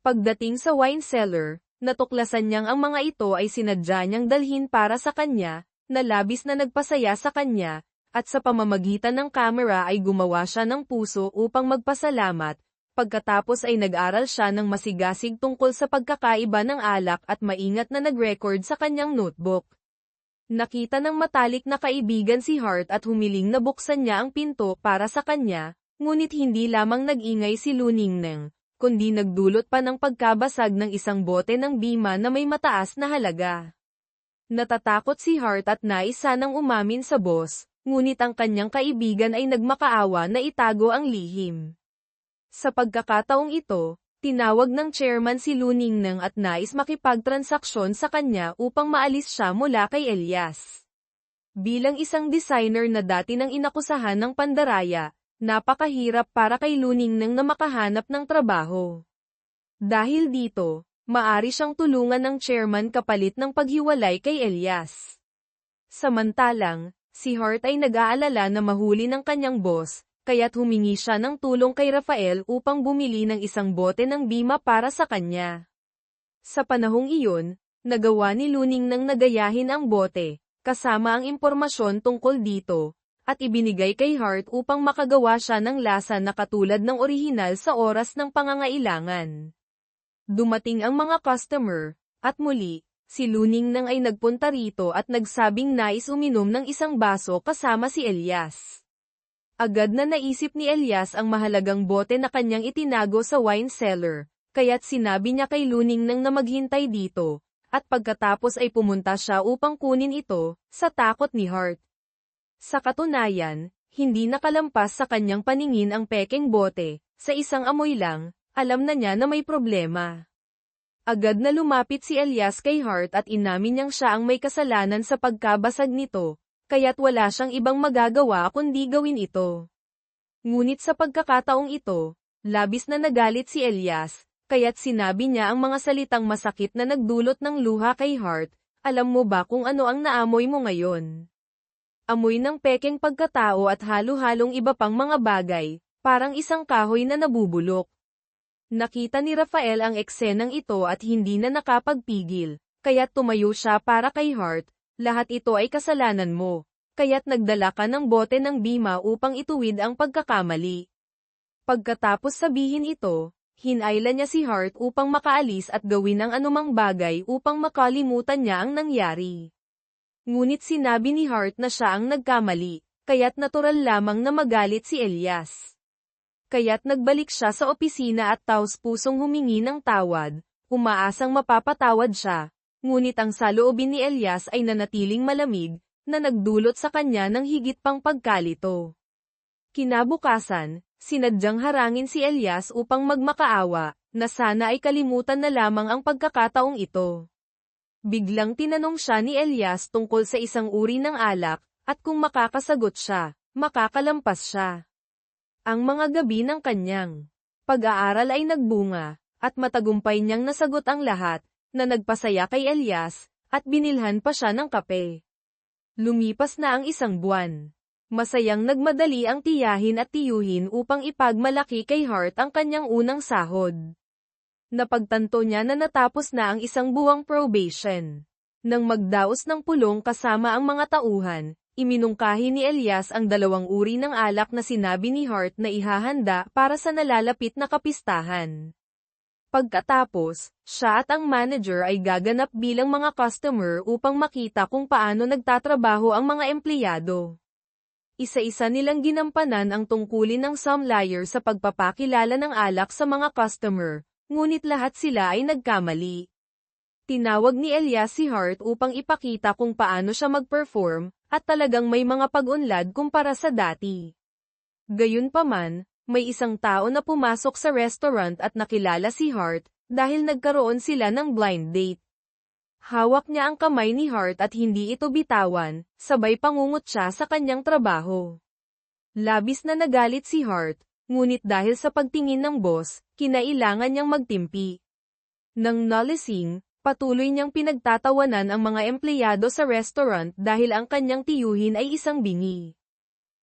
Pagdating sa wine cellar, natuklasan niyang ang mga ito ay sinadya niyang dalhin para sa kanya, na labis na nagpasaya sa kanya, at sa pamamagitan ng kamera ay gumawa siya ng puso upang magpasalamat. Pagkatapos ay nag-aral siya ng masigasig tungkol sa pagkakaiba ng alak at maingat na nag-record sa kanyang notebook. Nakita ng matalik na kaibigan si Hart at humiling na buksan niya ang pinto para sa kanya, ngunit hindi lamang nag-ingay si Luningneng, kundi nagdulot pa ng pagkabasag ng isang bote ng bima na may mataas na halaga. Natatakot si Hart at nais sanang umamin sa boss, ngunit ang kanyang kaibigan ay nagmakaawa na itago ang lihim. Sa pagkakataong ito, tinawag ng chairman si Luningneng at nais makipagtransaksyon sa kanya upang maalis siya mula kay Elias. Bilang isang designer na dati nang inakusahan ng pandaraya, napakahirap para kay Luningneng na makahanap ng trabaho. Dahil dito, maari siyang tulungan ng chairman kapalit ng paghiwalay kay Elias. Samantalang, si Hart ay nag-aalala na mahuli ng kanyang boss, kaya't humingi siya ng tulong kay Rafael upang bumili ng isang bote ng bima para sa kanya. Sa panahong iyon, nagawa ni Luningneng na gayahin ang bote, kasama ang impormasyon tungkol dito, at ibinigay kay Hart upang makagawa siya ng lasa na katulad ng orihinal sa oras ng pangangailangan. Dumating ang mga customer, at muli, si Luningneng ay nagpunta rito at nagsabing nais uminom ng isang baso kasama si Elias. Agad na naisip ni Elias ang mahalagang bote na kanyang itinago sa wine cellar, kaya't sinabi niya kay Luningneng na maghintay dito, at pagkatapos ay pumunta siya upang kunin ito, sa takot ni Hart. Sa katunayan, hindi nakalampas sa kanyang paningin ang pekeng bote, sa isang amoy lang, alam na niya na may problema. Agad na lumapit si Elias kay Hart at inamin niyang siya ang may kasalanan sa pagkabasag nito, kaya't wala siyang ibang magagawa kundi gawin ito. Ngunit sa pagkakataong ito, labis na nagalit si Elias, kaya't sinabi niya ang mga salitang masakit na nagdulot ng luha kay Hart, alam mo ba kung ano ang naamoy mo ngayon? Amoy ng pekeng pagkatao at halo-halong iba pang mga bagay, parang isang kahoy na nabubulok. Nakita ni Rafael ang eksenang ito at hindi na nakapagpigil, kaya't tumayo siya para kay Hart. Lahat ito ay kasalanan mo, kaya't nagdala ka ng bote ng bima upang ituwid ang pagkakamali. Pagkatapos sabihin ito, hinayla niya si Hart upang makaalis at gawin ang anumang bagay upang makalimutan niya ang nangyari. Ngunit sinabi ni Hart na siya ang nagkamali, kaya't natural lamang na magalit si Elias. Kaya't nagbalik siya sa opisina at taos-pusong humingi ng tawad, umaasang mapapatawad siya. Ngunit ang saloobin ni Elias ay nanatiling malamig, na nagdulot sa kanya ng higit pang pagkalito. Kinabukasan, sinadyang harangin si Elias upang magmakaawa, na sana ay kalimutan na lamang ang pagkakataong ito. Biglang tinanong siya ni Elias tungkol sa isang uri ng alak, at kung makakasagot siya, makakalampas siya. Ang mga gabi ng kanyang pag-aaral ay nagbunga, at matagumpay niyang nasagot ang lahat, na nagpasaya kay Elias, at binilhan pa siya ng kape. Lumipas na ang isang buwan. Masayang nagmadali ang tiyahin at tiyuhin upang ipagmalaki kay Hart ang kanyang unang sahod. Napagtanto niya na natapos na ang isang buwang probation. Nang magdaos ng pulong kasama ang mga tauhan, iminungkahi ni Elias ang dalawang uri ng alak na sinabi ni Hart na ihahanda para sa nalalapit na kapistahan. Pagkatapos, siya at ang manager ay gaganap bilang mga customer upang makita kung paano nagtatrabaho ang mga empleyado. Isa-isa nilang ginampanan ang tungkulin ng sommelier sa pagpapakilala ng alak sa mga customer, ngunit lahat sila ay nagkamali. Tinawag ni Elias si Hart upang ipakita kung paano siya mag-perform, at talagang may mga pag-unlad kumpara sa dati. Gayunpaman, may isang tao na pumasok sa restaurant at nakilala si Hart, dahil nagkaroon sila ng blind date. Hawak niya ang kamay ni Hart at hindi ito bitawan, sabay pangungot siya sa kanyang trabaho. Labis na nagalit si Hart, ngunit dahil sa pagtingin ng boss, kinailangan niyang magtimpi. Nang nalasing, patuloy niyang pinagtatawanan ang mga empleyado sa restaurant dahil ang kanyang tiyuhin ay isang bingi.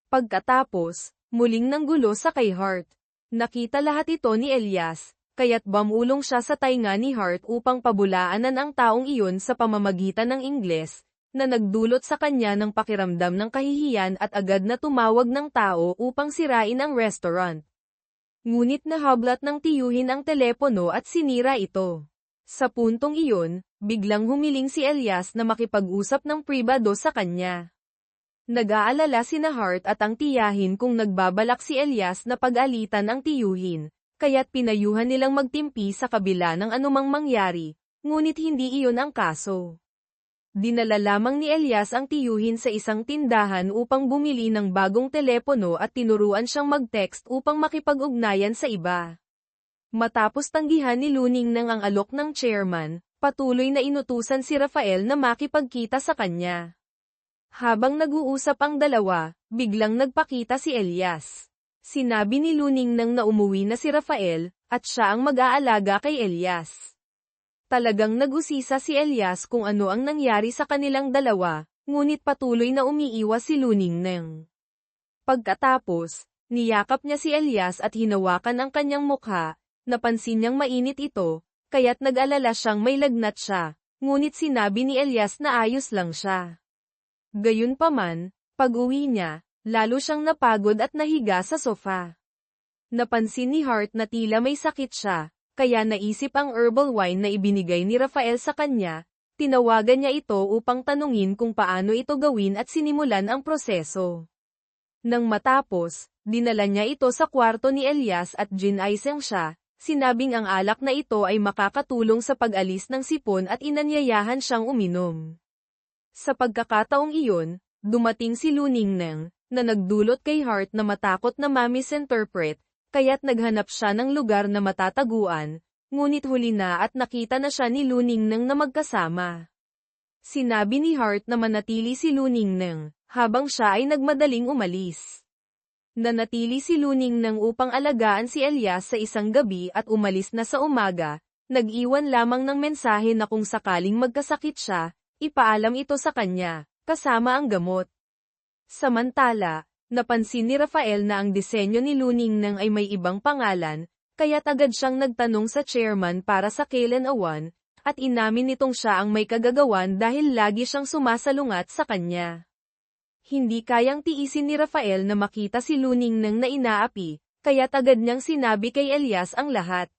Pagkatapos, muling nanggulo sa kay Hart. Nakita lahat ito ni Elias, kaya't bumulong siya sa tainga ni Hart upang pabulaanan ang taong iyon sa pamamagitan ng Ingles, na nagdulot sa kanya ng pakiramdam ng kahihiyan at agad na tumawag ng tao upang sirain ang restaurant. Ngunit nahablat ng tiyuhin ang telepono at sinira ito. Sa puntong iyon, biglang humiling si Elias na makipag-usap ng pribado sa kanya. Nag-aalala sina Hart at ang tiyahin kung nagbabalak si Elias na pag-alitan ang tiyuhin, kaya't pinayuhan nilang magtimpi sa kabila ng anumang mangyari, ngunit hindi iyon ang kaso. Dinala lamang ni Elias ang tiyuhin sa isang tindahan upang bumili ng bagong telepono at tinuruan siyang mag-text upang makipag-ugnayan sa iba. Matapos tanggihan ni Luning nang ang alok ng chairman, patuloy na inutusan si Rafael na makipagkita sa kanya. Habang nag-uusap ang dalawa, biglang nagpakita si Elias. Sinabi ni Luning nang na umuwi na si Rafael, at siya ang mag-aalaga kay Elias. Talagang nag-usisa si Elias kung ano ang nangyari sa kanilang dalawa, ngunit patuloy na umiiwas si Luning nang. Pagkatapos, niyakap niya si Elias at hinawakan ang kanyang mukha, napansin niyang mainit ito, kaya't nag-alala siyang may lagnat siya, ngunit sinabi ni Elias na ayos lang siya. Gayunpaman, pag-uwi niya, lalo siyang napagod at nahiga sa sofa. Napansin ni Hart na tila may sakit siya, kaya naisip ang herbal wine na ibinigay ni Rafael sa kanya, tinawagan niya ito upang tanungin kung paano ito gawin at sinimulan ang proseso. Nang matapos, dinala niya ito sa kwarto ni Elias at ginaisang siya, sinabing ang alak na ito ay makakatulong sa pag-alis ng sipon at inanyayahan siyang uminom. Sa pagkakataong iyon, dumating si Luning nang, na nagdulot kay Hart na matakot na ma-misinterpret, kaya't naghanap siya ng lugar na matataguan, ngunit huli na at nakita na siya ni Luning nang na magkasama. Sinabi ni Hart na manatili si Luning nang, habang siya ay nagmadaling umalis. Nanatili si Luning nang upang alagaan si Elias sa isang gabi at umalis na sa umaga, nag-iwan lamang ng mensahe na kung sakaling magkasakit siya, ipaalam ito sa kanya, kasama ang gamot. Samantala, napansin ni Rafael na ang disenyo ni Luning nang ay may ibang pangalan, kaya't agad siyang nagtanong sa chairman para sa kailan awan, at inamin nitong siya ang may kagagawan dahil lagi siyang sumasalungat sa kanya. Hindi kayang tiisin ni Rafael na makita si Luning nang na inaapi, kaya't agad niyang sinabi kay Elias ang lahat.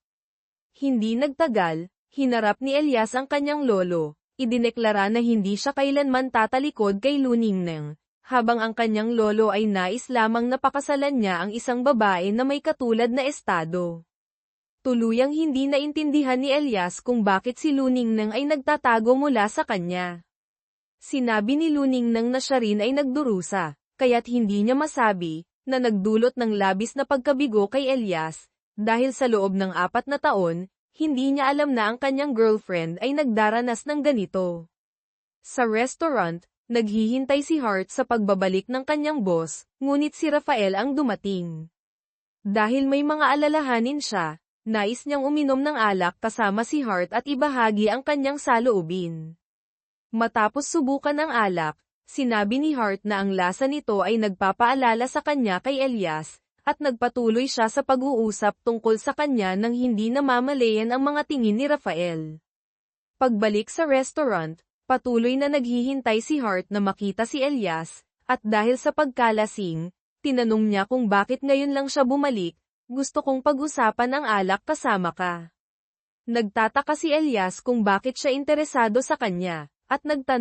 Hindi nagtagal, hinarap ni Elias ang kanyang lolo. Idineklara na hindi siya kailanman tatalikod kay Luning nang, habang ang kanyang lolo ay nais lamang na pakasalan niya ang isang babae na may katulad na estado. Tuluyang hindi naintindihan ni Elias kung bakit si Luning nang ay nagtatago mula sa kanya. Sinabi ni Luning nang na siya rin ay nagdurusa, kaya't hindi niya masabi, na nagdulot ng labis na pagkabigo kay Elias, dahil sa loob ng 4 na taon, hindi niya alam na ang kanyang girlfriend ay nagdaranas ng ganito. Sa restaurant, naghihintay si Hart sa pagbabalik ng kanyang boss, ngunit si Rafael ang dumating. Dahil may mga alalahanin siya, nais niyang uminom ng alak kasama si Hart at ibahagi ang kanyang saloobin. Matapos subukan ang alak, sinabi ni Hart na ang lasa nito ay nagpapaalala sa kanya kay Elias, at nagpatuloy siya sa pag-uusap tungkol sa kanya nang hindi namamalayan ang mga tingin ni Rafael. Pagbalik sa restaurant, patuloy na naghihintay si Hart na makita si Elias, at dahil sa pagkalasing, tinanong niya kung bakit ngayon lang siya bumalik, gusto kong pag-usapan ang alak kasama ka. Nagtataka si Elias kung bakit siya interesado sa kanya, at nagtanong